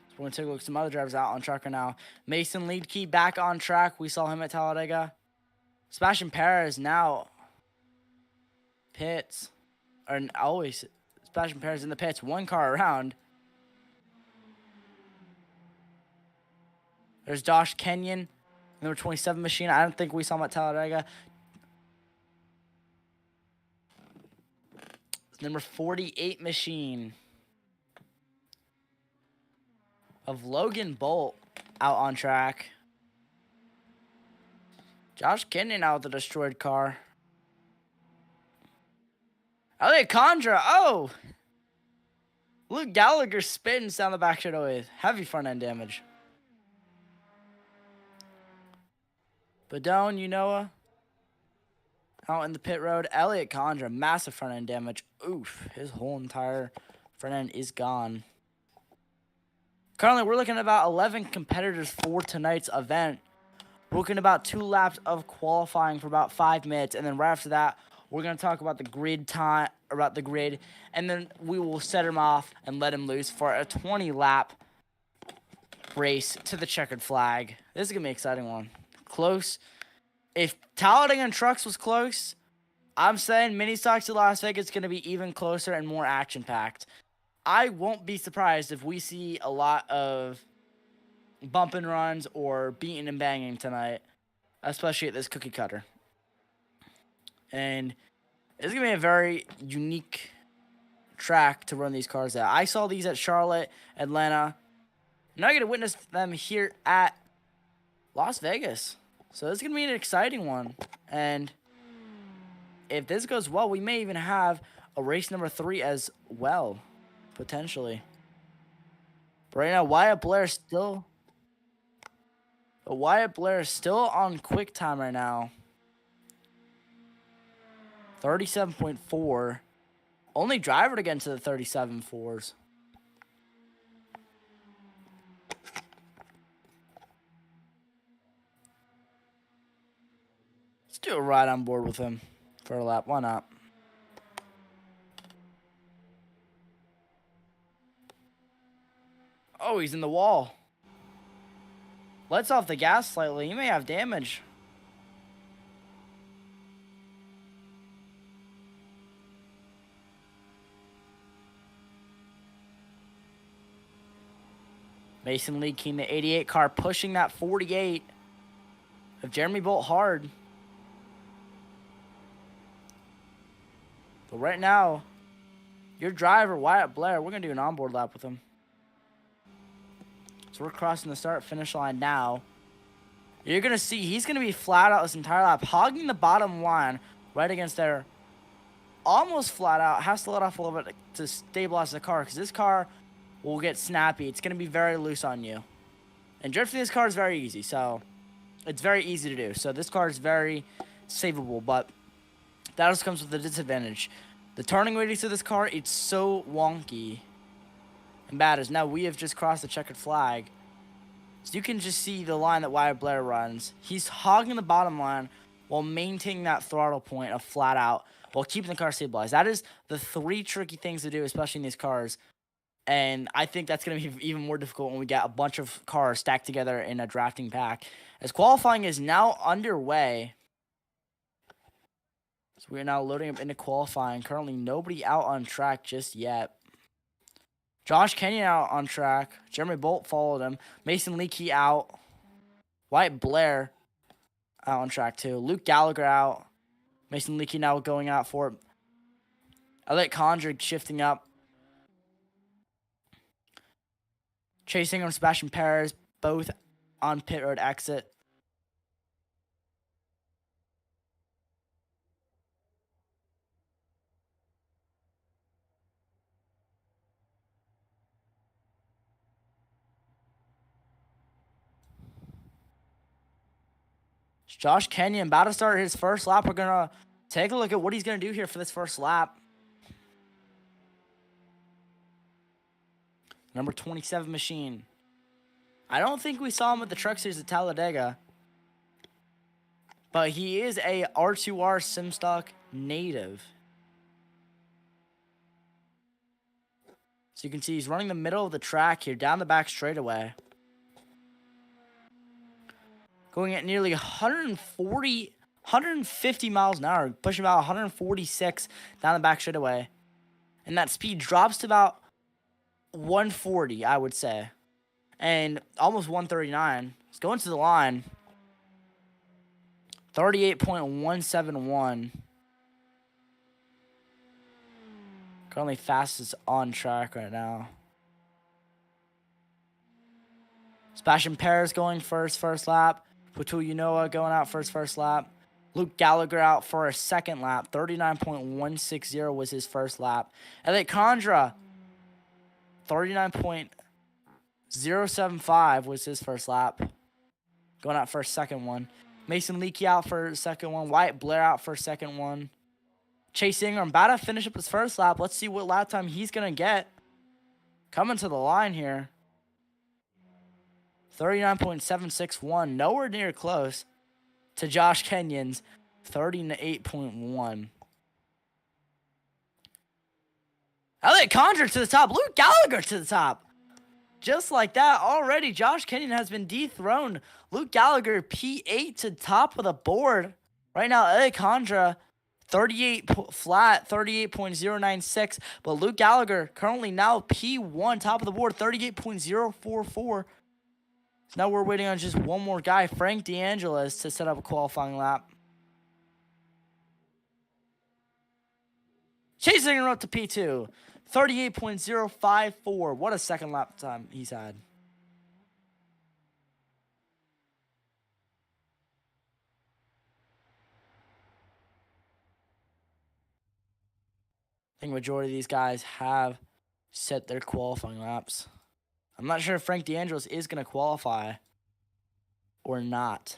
So we're going to take a look at some other drivers out on track right now. Mason Leedkey back on track. We saw him at Talladega. Sebastian Perez now pits. Or always Sebastian Perez in the pits, 1 car around. There's Josh Kenyon, number 27 machine. I don't think we saw him at Talladega. Number 48 machine of Logan Bolt out on track. Josh Kenyon out with the destroyed car. Elliot Condra, oh! Luke Gallagher spins down the back straightaway with heavy front end damage. Badone, Unoa out in the pit road. Elliot Condra, massive front end damage. Oof, his whole entire front end is gone. Currently, we're looking at about 11 competitors for tonight's event. We're looking at about 2 laps of qualifying for about 5 minutes, and then right after that, we're going to talk about the grid time, about the grid, and then we will set him off and let him loose for a 20-lap race to the checkered flag. This is going to be an exciting one. Close. If Talladega and Trucks was close, I'm saying mini stocks to Las Vegas is going to be even closer and more action-packed. I won't be surprised if we see a lot of bump and runs or beating and banging tonight, especially at this cookie cutter. And it's going to be a very unique track to run these cars at. I saw these at Charlotte, Atlanta. Now I get to witness them here at Las Vegas. So this is going to be an exciting one. And if this goes well, we may even have a race number 3 as well, potentially. But right now, Wyatt Blair is still on quick time right now. 37.4. Only driver to get into the 37.4s. Let's do a ride on board with him for a lap. Why not? Oh, he's in the wall. Let's off the gas slightly. He may have damage. Mason Leedkey, the 88 car, pushing that 48 of Jeremy Bolt hard. But right now, your driver, Wyatt Blair, we're going to do an onboard lap with him. So we're crossing the start-finish line now. You're going to see he's going to be flat out this entire lap, hogging the bottom line right against there. Almost flat out. Has to let off a little bit to stabilize the car because this car will get snappy. It's going to be very loose on you. And drifting this car is very easy, so it's very easy to do. So this car is very savable, but that also comes with a disadvantage. The turning radius of this car, it's so wonky and bad as now we have just crossed the checkered flag. So you can just see the line that Wyatt Blair runs. He's hogging the bottom line while maintaining that throttle point of flat out while keeping the car stabilized. That is the 3 tricky things to do, especially in these cars. And I think that's going to be even more difficult when we get a bunch of cars stacked together in a drafting pack. As qualifying is now underway. So we're now loading up into qualifying. Currently nobody out on track just yet. Josh Kenyon out on track. Jeremy Bolt followed him. Mason Leakey out. Wyatt Blair out on track too. Luke Gallagher out. Mason Leakey now going out for it. Elliot Condrick shifting up. Chasing on Sebastian Perez, both on pit road exit. Josh Kenyon about to start his first lap. We're going to take a look at what he's going to do here for this first lap. Number 27 machine. I don't think we saw him at the Truck Series at Talladega. But he is a R2R SIMSTOCK native. So you can see he's running the middle of the track here, down the back straightaway. Going at nearly 150 miles an hour, pushing about 146 down the back straightaway. And that speed drops to about 140, I would say. And almost 139. It's going to the line. 38.171. Currently fastest on track right now. Sebastian Perez going first lap. Putu Unoa going out first lap. Luke Gallagher out for a second lap. 39.160 was his first lap. Elliot Condra, 39.075 was his first lap. Going out for a second one. Mason Leakey out for a second one. Wyatt Blair out for a second one. Chase Ingram about to finish up his first lap. Let's see what lap time he's going to get. Coming to the line here. 39.761. Nowhere near close to Josh Kenyon's 38.1. Elliot Condrick to the top. Luke Gallagher to the top. Just like that, already Josh Kenyon has been dethroned. Luke Gallagher, P8 to top of the board. Right now, Elliot Condra, 38 flat, 38.096. But Luke Gallagher, currently now P1, top of the board, 38.044. So now we're waiting on just one more guy, Frank DeAngelis, to set up a qualifying lap. Chasing him up to P2. 38.054. What a second lap time he's had. I think majority of these guys have set their qualifying laps. I'm not sure if Frank DeAngelis is going to qualify or not.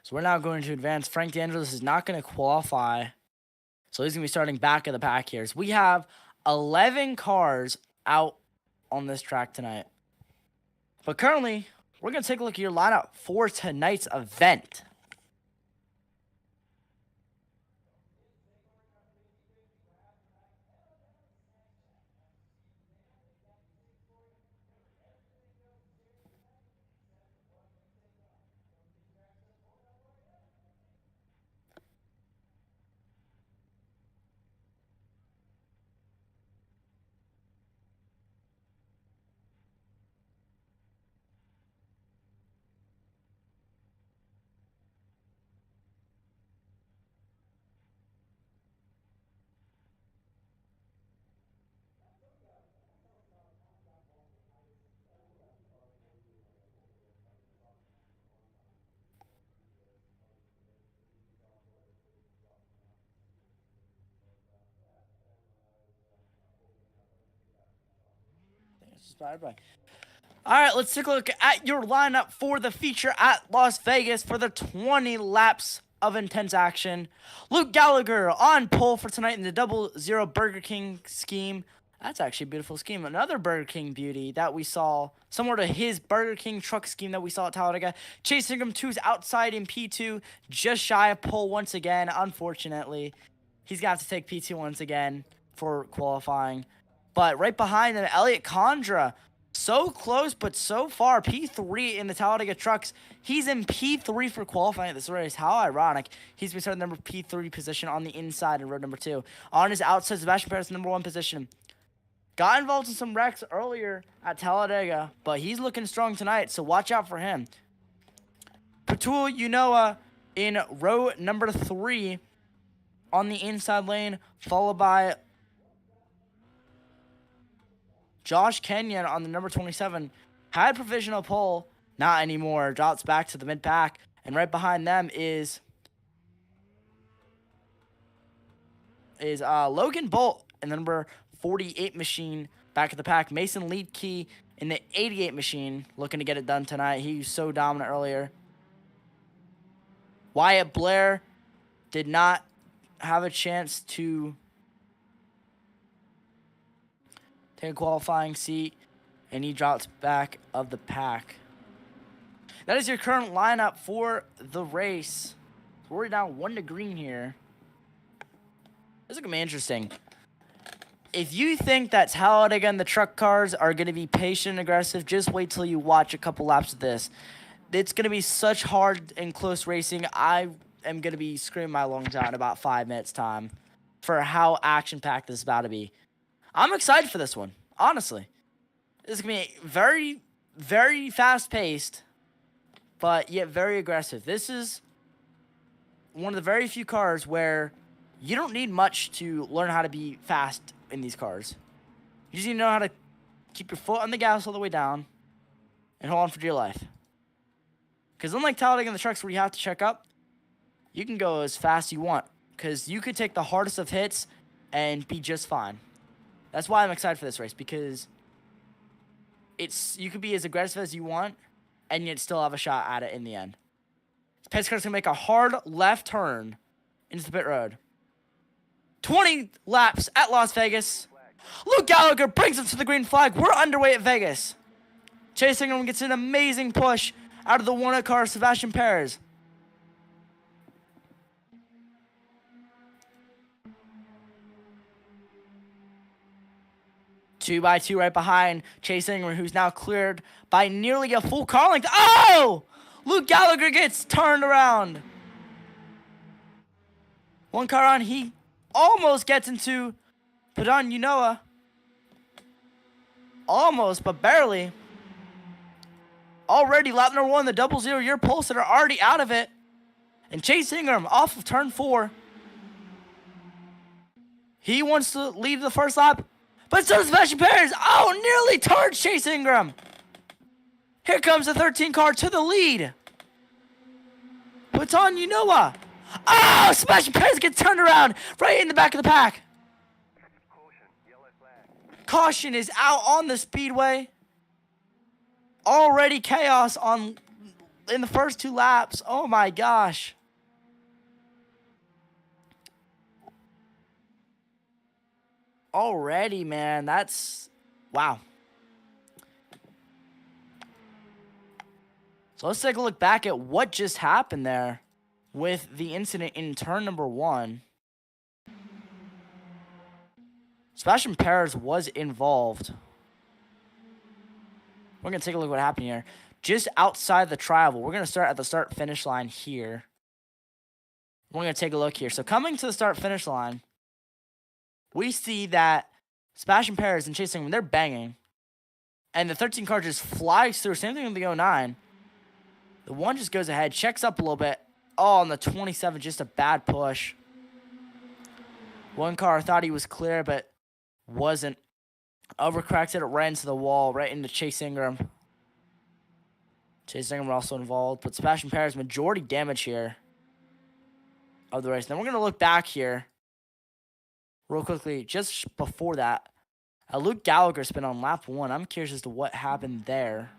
So we're now going to advance. Frank DeAngelis is not going to qualify. So he's going to be starting back of the pack here. So we have 11 cars out on this track tonight. But currently, we're going to take a look at your lineup for tonight's event. All right, let's take a look at your lineup for the feature at Las Vegas for the 20 laps of intense action. Luke Gallagher on pole for tonight in the 00 Burger King scheme. That's actually a beautiful scheme. Another Burger King beauty that we saw, similar to his Burger King truck scheme that we saw at Talladega. Chase Ingram 2's outside in P2, just shy of pole once again, unfortunately. He's got to take P2 once again for qualifying. But right behind him, Elliot Condra. So close, but so far. P3 in the Talladega trucks. He's in P3 for qualifying at this race. How ironic. He's been starting number P3 position on the inside in road number 2. On his outside, Sebastian Perez, number 1 position. Got involved in some wrecks earlier at Talladega, but he's looking strong tonight, so watch out for him. Patul Unoa in row number 3 on the inside lane, followed by Josh Kenyon on the number 27. Had provisional pole, not anymore. Drops back to the mid-pack, and right behind them is Logan Bolt in the number 48 machine back at the pack. Mason Leedkey in the 88 machine looking to get it done tonight. He was so dominant earlier. Wyatt Blair did not have a chance to take a qualifying seat, and he drops back of the pack. That is your current lineup for the race. We're down 1 to green here. This is going to be interesting. If you think that Talladega and the truck cars are going to be patient and aggressive, just wait till you watch a couple laps of this. It's going to be such hard and close racing. I am going to be screaming my lungs out in about 5 minutes' time for how action-packed this is about to be. I'm excited for this one, honestly. This is going to be very, very fast-paced, but yet very aggressive. This is one of the very few cars where you don't need much to learn how to be fast in these cars. You just need to know how to keep your foot on the gas all the way down and hold on for dear life. Because unlike Talladega and the trucks where you have to check up, you can go as fast as you want. Because you could take the hardest of hits and be just fine. That's why I'm excited for this race, because you could be as aggressive as you want and yet still have a shot at it in the end. Penske car's going to make a hard left turn into the pit road. 20 laps at Las Vegas. Luke Gallagher brings him to the green flag. We're underway at Vegas. Chase Ingram gets an amazing push out of the one car, Sebastian Perez. Two by two right behind Chase Ingram, who's now cleared by nearly a full car length. Oh! Luke Gallagher gets turned around. One car on, he almost gets into Padon Unoa. Almost, but barely. Already lap number 1, the 00 year pulse that are already out of it. And Chase Ingram off of turn 4. He wants to lead the first lap, but so does Sebastian Perez. Oh, nearly turns Chase Ingram. Here comes the 13 car to the lead. Padon Unoa. Oh, Sebastian Perez gets turned around right in the back of the pack. Caution is out on the speedway. Already chaos in the first 2 laps. Oh my gosh. Already, man. That's wow. So let's take a look back at what just happened there with the incident in turn number 1. Sebastian Perez was involved. We're going to take a look at what happened here. Just outside the travel. We're going to start at the start-finish line here. We're going to take a look here. So coming to the start-finish line, we see that Sebastian Perez and Chase Ingram, they're banging. And the 13 car just flies through. Same thing with the 09. The 1 just goes ahead, checks up a little bit. Oh, on the 27, just a bad push. One car thought he was clear, but wasn't. Overcorrected it right into the wall, right into Chase Ingram. Chase Ingram also involved, but Sebastian Perez, majority damage here of the race. Then we're going to look back here real quickly. Just before that, Luke Gallagher's been on lap 1. I'm curious as to what happened there.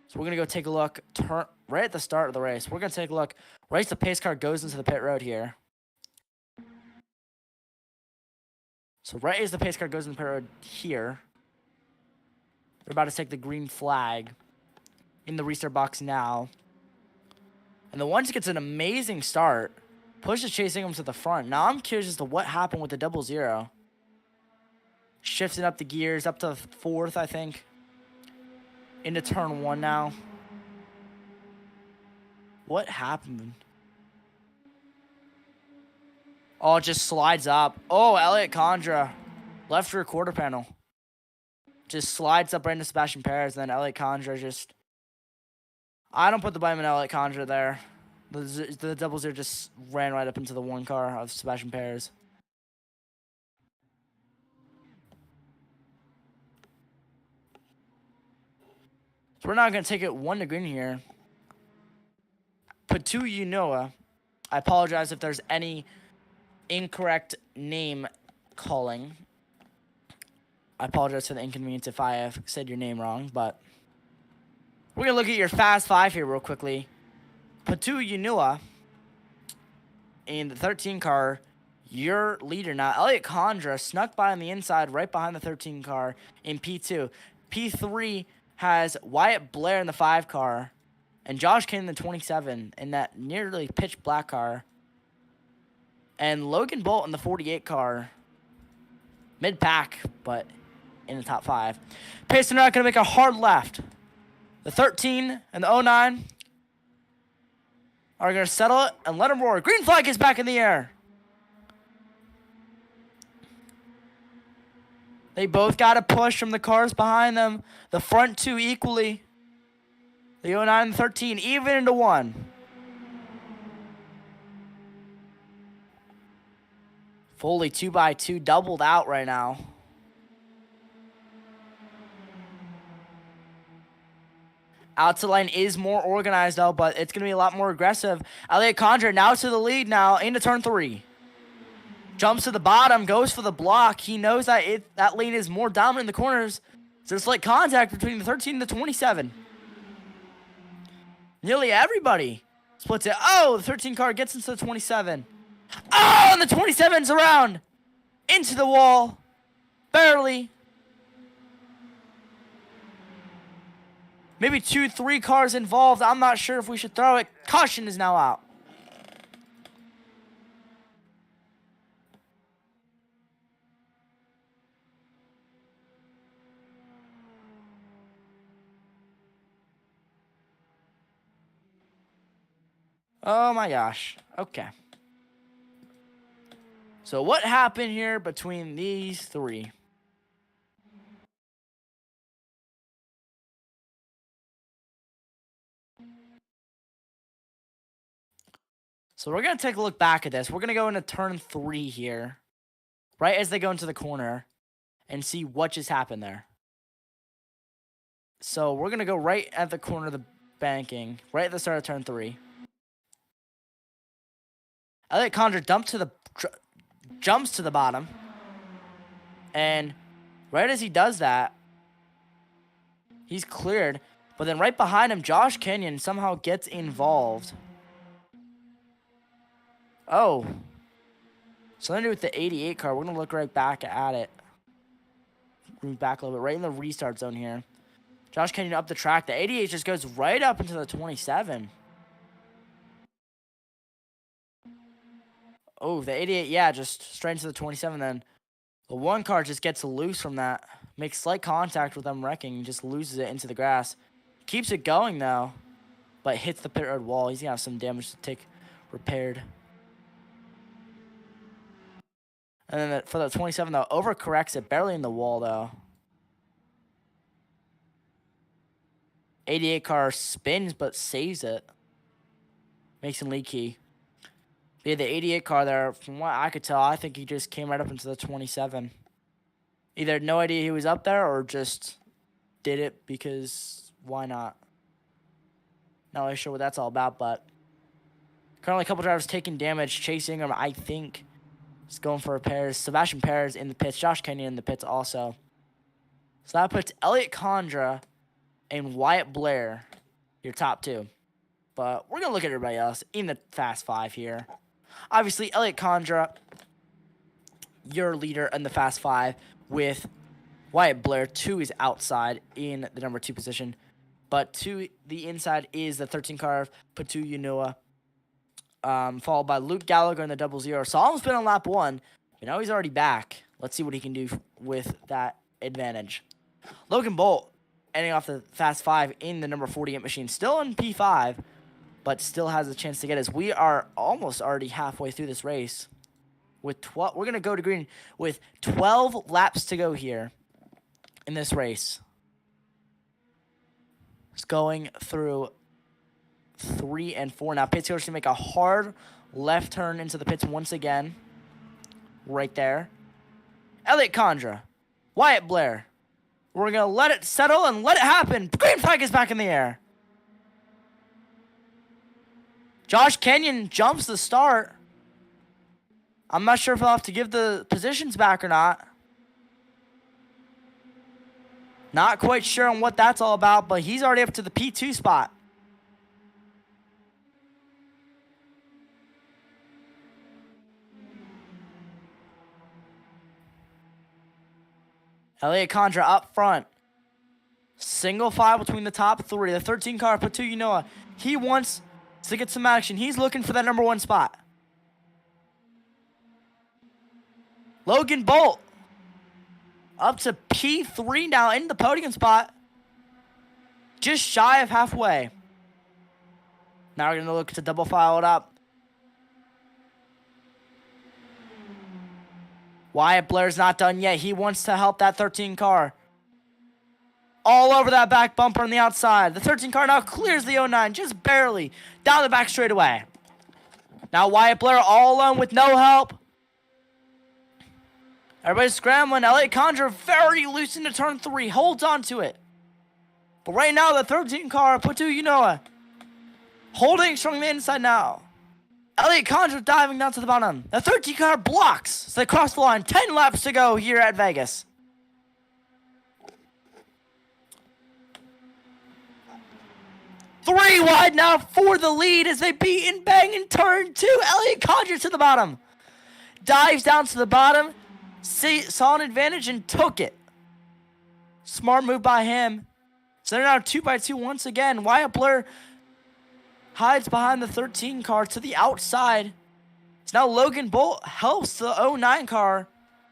So we're going to go take a look right at the start of the race. We're going to take a look right as the pace car goes into the pit road here. So right as the pace car goes in the pit road here, they're about to take the green flag in the restart box now. And the one just gets an amazing start. Pushes chasing him to the front. Now I'm curious as to what happened with the 0-0. Shifting up the gears up to 4th, I think. Into turn 1 now. What happened? Oh, it just slides up. Oh, Elliot Condra. Left rear quarter panel. Just slides up right into Sebastian Perez. And then Elliot Condra just... I don't put the blame on Elliot Condra there. The 0-0 just ran right up into the 1 car of Sebastian Perez. So we're not going to take it 1 to green here. Patu Unoa. I apologize if there's any incorrect name calling. I apologize for the inconvenience if I have said your name wrong, but we're going to look at your Fast 5 here real quickly. Patu Unoa in the 13 car, your leader now. Elliot Condra snuck by on the inside right behind the 13 car in P2. P3 has Wyatt Blair in the 5 car and Josh Kane in the 27 in that nearly pitch black car. And Logan Bolt in the 48 car. Mid-pack, but in the top 5. Pacer not going to make a hard left. The 13 and the 09 are going to settle it and let them roar. Green flag is back in the air. They both got a push from the cars behind them. The front 2 equally. The 09 and 13 even into 1. Fully 2x2 doubled out right now. Outside line is more organized though, but it's going to be a lot more aggressive. Elliot Condra now to the lead now into turn 3. Jumps to the bottom, goes for the block. He knows that that lane is more dominant in the corners. So it's like contact between the 13 and the 27. Nearly everybody splits it. Oh, the 13 car gets into the 27. Oh, and the 27's around. Into the wall. Barely. Maybe 2-3 cars involved. I'm not sure if we should throw it. Caution is now out. Oh my gosh. Okay. So what happened here between these 3? So we're going to take a look back at this. We're going to go into turn 3 here. Right as they go into the corner. And see what just happened there. So we're going to go right at the corner of the banking. Right at the start of turn 3. Elliot Condra jumps to the bottom. And right as he does that, he's cleared. But then right behind him, Josh Kenyon somehow gets involved. Oh. Something to do with the 88 car. We're going to look right back at it. Move back a little bit. Right in the restart zone here. Josh Kenyon up the track. The 88 just goes right up into the 27. Oh, the 88, yeah, just straight into the 27 then. The 1 car just gets loose from that. Makes slight contact with them wrecking. Just loses it into the grass. Keeps it going, though. But hits the pit road wall. He's going to have some damage to take repaired. And then for the 27, though, overcorrects it. Barely in the wall, though. 88 car spins, but saves it. Makes him leaky. Yeah, the 88 car there, from what I could tell, I think he just came right up into the 27. Either had no idea he was up there or just did it because why not? Not really sure what that's all about, but currently a couple drivers taking damage, chasing him, I think. Just going for repairs. Sebastian Perez in the pits. Josh Kenyon in the pits also. So that puts Elliot Condra and Wyatt Blair, your top 2. But we're going to look at everybody else in the Fast 5 here. Obviously, Elliott Condra, your leader in the Fast 5, with Wyatt Blair. 2 is outside in the number 2 position. But to the inside is the 13 car of Patu Yunua, followed by Luke Gallagher in the 00. Solomon's been on lap 1, but now he's already back. Let's see what he can do with that advantage. Logan Bolt, ending off the Fast 5 in the number 48 machine, still in P5, but still has a chance to get us. We are almost already halfway through this race. With we're going to go to green with 12 laps to go here in this race. It's going through 3 and 4. Now, pit's going to make a hard left turn into the pits once again. Right there. Elliott Condra, Wyatt Blair. We're going to let it settle and let it happen. Green flag is back in the air. Josh Kenyon jumps the start. I'm not sure if I'll have to give the positions back or not. Not quite sure on what that's all about, but he's already up to the P2 spot. Elliott Condra up front. Single file between the top 3. The 13 car, Patu Yunua. He wants to get some action. He's looking for that number 1 spot. Logan Bolt up to P3 now in the podium spot. Just shy of halfway. Now we're going to look to double file it up. Wyatt Blair's not done yet. He wants to help that 13 car. All over that back bumper on the outside. The 13 car now clears the 09, just barely. Down the back straightaway. Now Wyatt Blair all alone with no help. Everybody's scrambling. Elliott Condra very loose into turn 3. Holds on to it. But right now, the 13 car, Patu Yunua, holding strong the inside now. Elliott Condra diving down to the bottom. The 13 car blocks. So they cross the line. 10 laps to go here at Vegas. Three wide now for the lead as they beat and bang in turn 2. Elliott Condra to the bottom. Dives down to the bottom. Saw an advantage and took it. Smart move by him. So they're now 2x2 once again. Wyatt Blair hides behind the 13 car to the outside. So now Logan Bolt helps the 09 car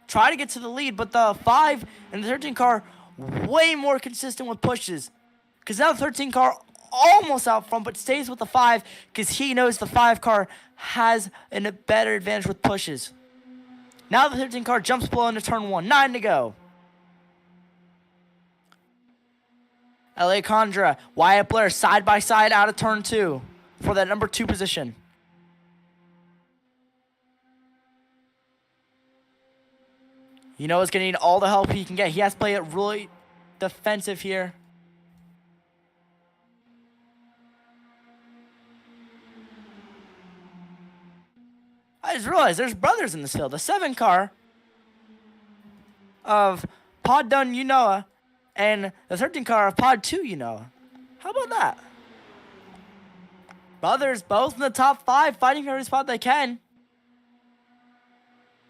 try to get to the lead, but the 5 and the 13 car way more consistent with pushes. Because now the 13 car almost out front, but stays with the 5 because he knows the 5 car has a better advantage with pushes. Now the 13 car jumps below into turn 1. 9 to go. Elliott Condra, Wyatt Blair side by side out of turn 2 for that number 2 position. You know he's going to need all the help he can get. He has to play it really defensive here. I just realized there's brothers in this field. The 7 car of Pod Dun Yunua and the 13 car of Pod 2 Yunua. How about that? Brothers both in the top 5 fighting for every spot they can.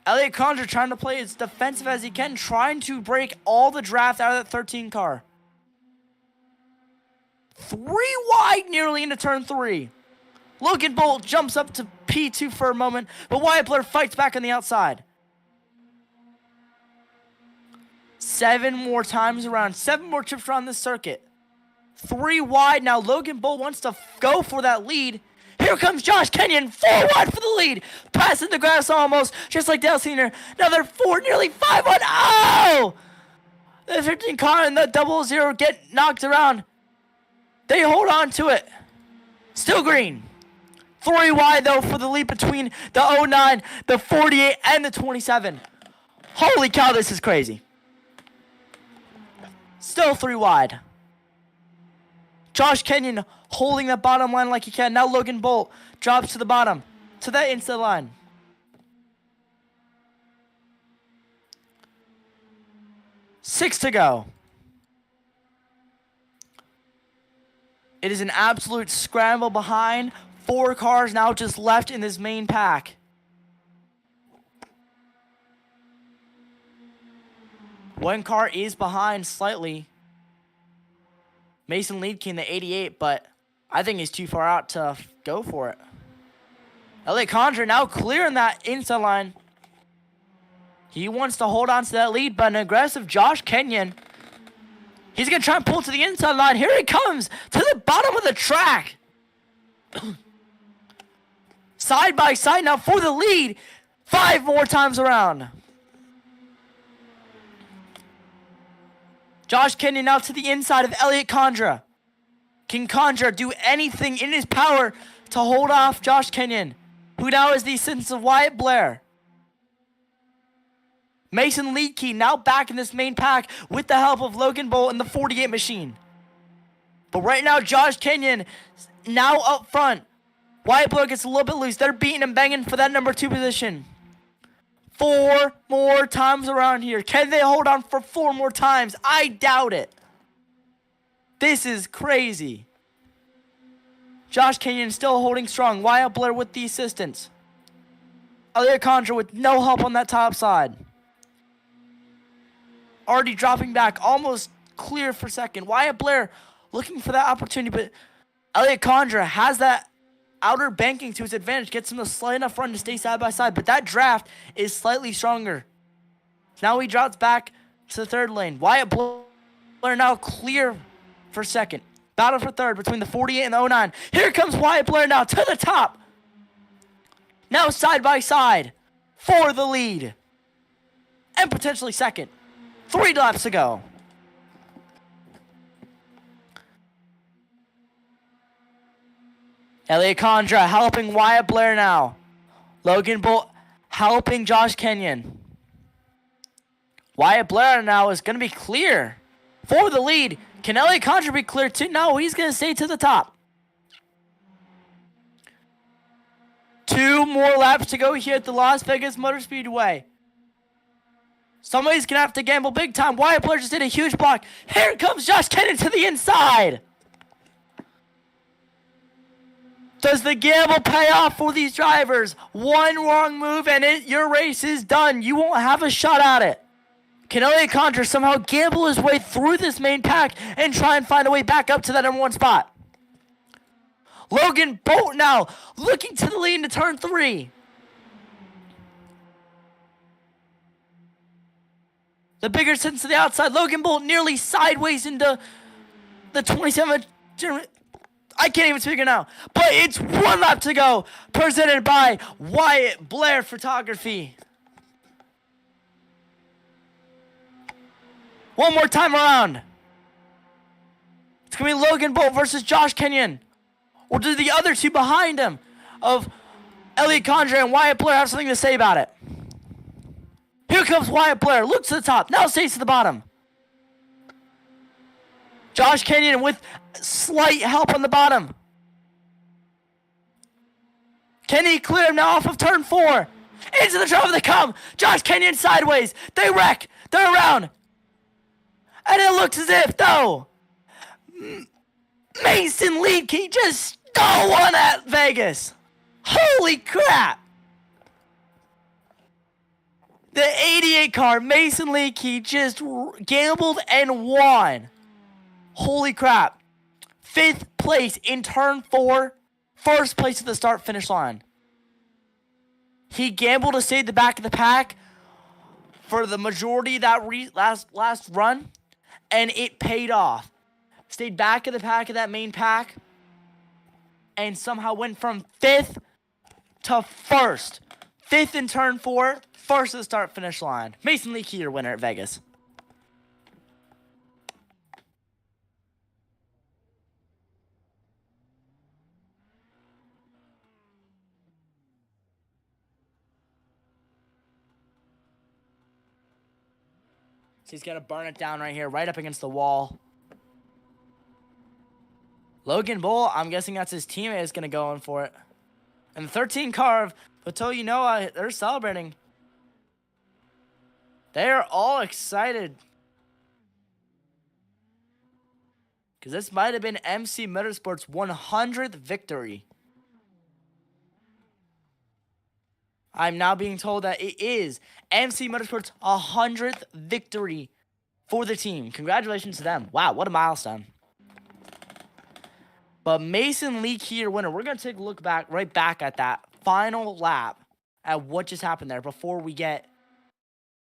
Elliott Condra trying to play as defensive as he can, trying to break all the draft out of that 13 car. 3 wide nearly into turn 3. Logan Bolt jumps up to P2 for a moment, but Wyatt Blair fights back on the outside. 7 more times around, 7 more trips around this circuit. 3 wide now. Logan Bolt wants to go for that lead. Here comes Josh Kenyon, 4 wide for the lead. Passing the grass almost, just like Dale Sr. Now they're 4, nearly 5 wide. Oh! The 15 car and the 00 get knocked around. They hold on to it. Still green. 3 wide, though, for the lead between the 09, the 48, and the 27. Holy cow, this is crazy. Still 3 wide. Josh Kenyon holding the bottom line like he can. Now Logan Bolt drops to the bottom, to the inside line. Six to go. It is an absolute scramble behind. 4 cars now just left in this main pack. One car is behind slightly. Mason Liedtke in the 88, but I think he's too far out to go for it. Elliott Condra now clearing that inside line. He wants to hold on to that lead, but an aggressive Josh Kenyon. He's going to try and pull to the inside line. Here he comes to the bottom of the track. Side by side now for the lead. 5 more times around. Josh Kenyon now to the inside of Elliott Condra. Can Condra do anything in his power to hold off Josh Kenyon, who now is the assistance of Wyatt Blair? Mason Liedtke now back in this main pack with the help of Logan Bolt and the 48 machine. But right now, Josh Kenyon now up front. Wyatt Blair gets a little bit loose. They're beating and banging for that number 2 position. 4 more times around here. Can they hold on for 4 more times? I doubt it. This is crazy. Josh Kenyon still holding strong. Wyatt Blair with the assistance. Elliott Condra with no help on that top side. Already dropping back, almost clear for second. Wyatt Blair looking for that opportunity, but Elliott Condra has that outer banking to his advantage, gets him a slight enough run to stay side by side, but that draft is slightly stronger. Now he drops back to the third lane. Wyatt Blair now clear for second. Battle for third between the 48 and the 09. Here comes Wyatt Blair now to the top. Now side by side for the lead. And potentially second. 3 laps to go. Elliott Condra helping Wyatt Blair now. Logan Bolt helping Josh Kenyon. Wyatt Blair now is going to be clear for the lead. Can Elliott Condra be clear too? No, he's going to stay to the top. 2 more laps to go here at the Las Vegas Motor Speedway. Somebody's going to have to gamble big time. Wyatt Blair just did a huge block. Here comes Josh Kenyon to the inside. Does the gamble pay off for these drivers? One wrong move and your race is done. You won't have a shot at it. Can Elliott Condra somehow gamble his way through this main pack and try and find a way back up to that number 1 spot? Logan Bolt now looking to the lead into turn 3. The bigger sense to the outside. Logan Bolt nearly sideways into the 27. I can't even speak it now. But it's 1 lap to go. Presented by Wyatt Blair Photography. 1 more time around. It's going to be Logan Bolt versus Josh Kenyon. Or do the other 2 behind him of Elliott Condra and Wyatt Blair have something to say about it? Here comes Wyatt Blair. Looks to the top. Now stays to the bottom. Josh Kenyon with slight help on the bottom. Can he clear him now off of turn 4? Into the trouble they come. Josh Kenyon sideways. They wreck. They're around. And it looks as if, though, Mason Liedtke just stole one at Vegas. Holy crap. The 88 car, Mason Liedtke, just gambled and won. Holy crap. 5th place in turn 4. 1st place at the start-finish line. He gambled to stay at the back of the pack for the majority of that last run, and it paid off. Stayed back of the pack of that main pack, and somehow went from 5th to 1st. 5th in turn 4, 1st at the start-finish line. Mason Liedtke, your winner at Vegas. So he's got to burn it down right here, right up against the wall. Logan Bolt, I'm guessing that's his teammate, is going to go in for it. And the 13 car of Pato Unoa, they're celebrating. They are all excited. because this might have been MC Motorsports' 100th victory. I'm now being told that it is MC Motorsports' 100th victory for the team. Congratulations to them. Wow, what a milestone. But Mason Leakey, your winner. We're going to take a look right back at that final lap at what just happened there before we get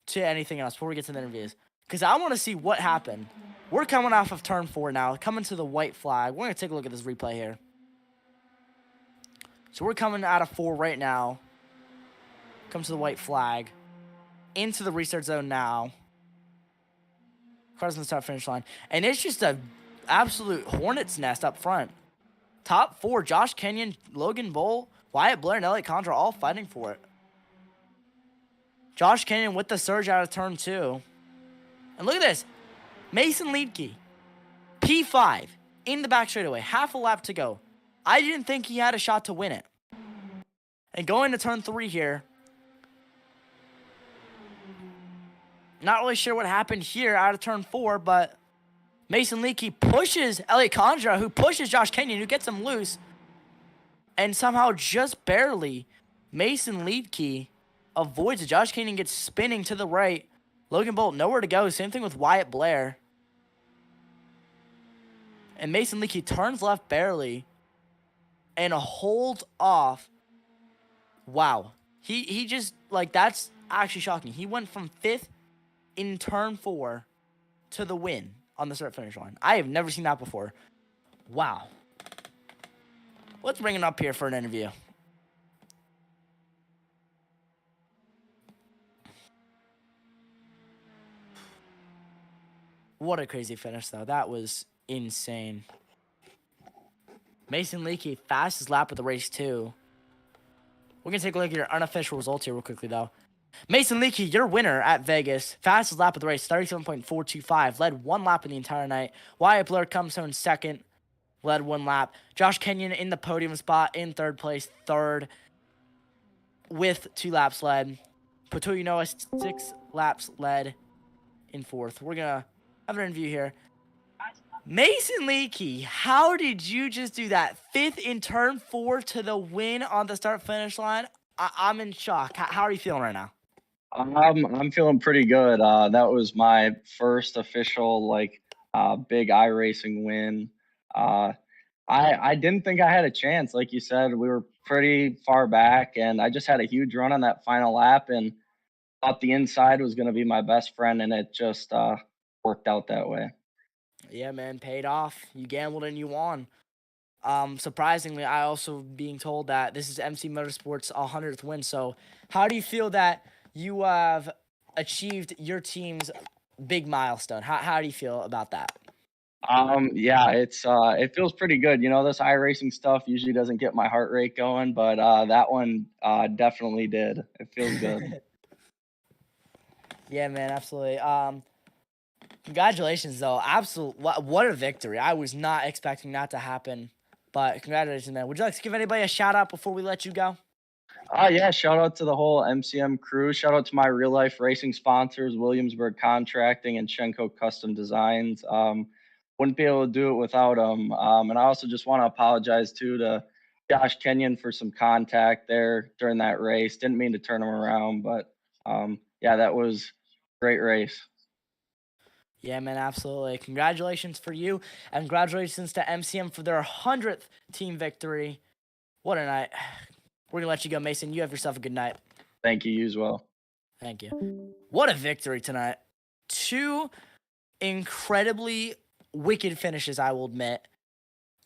to anything else, before we get to the interviews. Because I want to see what happened. We're coming off of turn 4 now, coming to the white flag. We're going to take a look at this replay here. So we're coming out of 4 right now. Come to the white flag. Into the restart zone now. Cars on the start-finish line. And it's just a absolute hornet's nest up front. Top 4, Josh Kenyon, Logan Bull, Wyatt Blair, and Elliott Condra all fighting for it. Josh Kenyon with the surge out of turn 2. And look at this. Mason Leakey, P5, in the back straightaway. Half a lap to go. I didn't think he had a shot to win it. And going to turn 3 here. Not really sure what happened here out of turn 4, but Mason Leakey pushes Elliott Condra, who pushes Josh Kenyon, who gets him loose. And somehow, just barely, Mason Leakey avoids it. Josh Kenyon gets spinning to the right. Logan Bolt, nowhere to go. Same thing with Wyatt Blair. And Mason Leakey turns left barely and holds off. Wow. He just, like, that's actually shocking. He went from 5th in turn 4 to the win on the start-finish line. I have never seen that before. Wow. Let's bring it up here for an interview. What a crazy finish, though. That was insane. Mason Leakey, fastest lap of the race, too. We're going to take a look at your unofficial results here real quickly, though. Mason Leakey, your winner at Vegas. Fastest lap of the race, 37.425. Led 1 lap in the entire night. Wyatt Blair comes home in 2nd. Led 1 lap. Josh Kenyon in the podium spot in 3rd place. 3rd with 2 laps led. Patoyu Noah, 6 laps led in 4th. We're going to have an interview here. Mason Leakey, how did you just do that? 5th in turn 4 to the win on the start-finish line? I'm in shock. How are you feeling right now? I'm feeling pretty good. That was my first official big iRacing win. I didn't think I had a chance. Like you said, we were pretty far back, and I just had a huge run on that final lap, and thought the inside was going to be my best friend, and it just worked out that way. Yeah, man, paid off. You gambled and you won. Surprisingly, I also being told that this is MC Motorsports' 100th win. So how do you feel that you have achieved your team's big milestone? How do you feel about that? Yeah, it feels pretty good. You know, this iRacing stuff usually doesn't get my heart rate going, but that one definitely did. It feels good. Yeah, man, absolutely. Congratulations, though. What a victory. I was not expecting that to happen, but congratulations, man. Would you like to give anybody a shout-out before we let you go? Yeah, shout out to the whole MCM crew. Shout out to my real-life racing sponsors, Williamsburg Contracting and Shenko Custom Designs. Wouldn't be able to do it without them. And I also just want to apologize, too, to Josh Kenyon for some contact there during that race. Didn't mean to turn him around, but, yeah, that was a great race. Yeah, man, absolutely. Congratulations for you, and congratulations to MCM for their 100th team victory. What a night. We're going to let you go, Mason. You have yourself a good night. Thank you, you as well. Thank you. What a victory tonight. 2 incredibly wicked finishes, I will admit.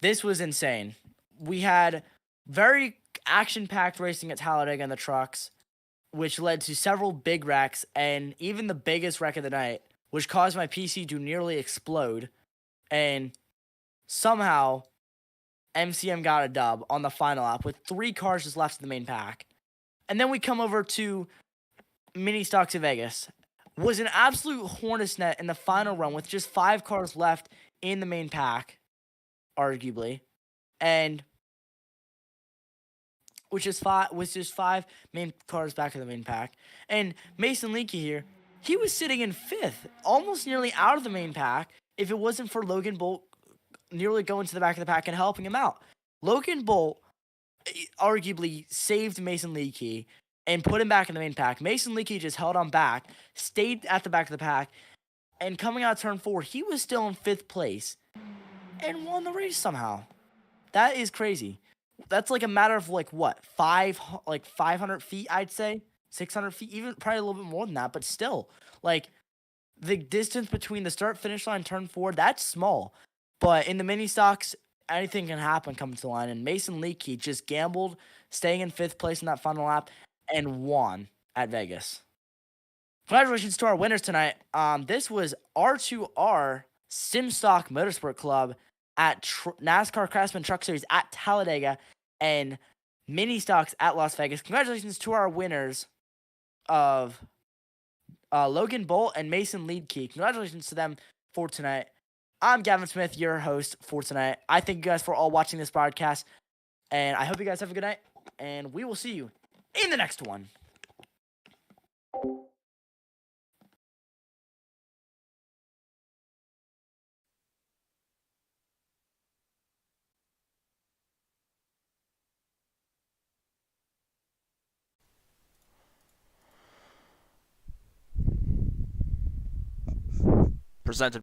This was insane. We had very action-packed racing at Talladega in the trucks, which led to several big wrecks, and even the biggest wreck of the night, which caused my PC to nearly explode. And somehow, MCM got a dub on the final lap with 3 cars just left in the main pack. And then we come over to Mini Stocks in Vegas. Was an absolute hornet's net in the final run with just 5 cars left in the main pack, arguably. And which is was just 5 main cars back in the main pack. And Mason Leakey here, he was sitting in 5th, almost nearly out of the main pack, if it wasn't for Logan Bolt nearly going to the back of the pack and helping him out. Logan Bolt arguably saved Mason Leakey and put him back in the main pack. Mason Leakey just held on back, stayed at the back of the pack, and coming out of turn 4, he was still in 5th place and won the race somehow. That is crazy. That's like a matter of like what, 500 feet, I'd say, 600 feet, even probably a little bit more than that. But still, like the distance between the start finish line, turn 4, that's small. But in the mini stocks, anything can happen coming to the line. And Mason Leakey just gambled, staying in 5th place in that final lap, and won at Vegas. Congratulations to our winners tonight. This was R2R SIMSTOCK Motorsport Club at NASCAR Craftsman Truck Series at Talladega and Mini Stocks at Las Vegas. Congratulations to our winners of Logan Bolt and Mason Leakey. Congratulations to them for tonight. I'm Gavin Smith, your host for tonight. I thank you guys for all watching this broadcast, and I hope you guys have a good night, and we will see you in the next one. Presented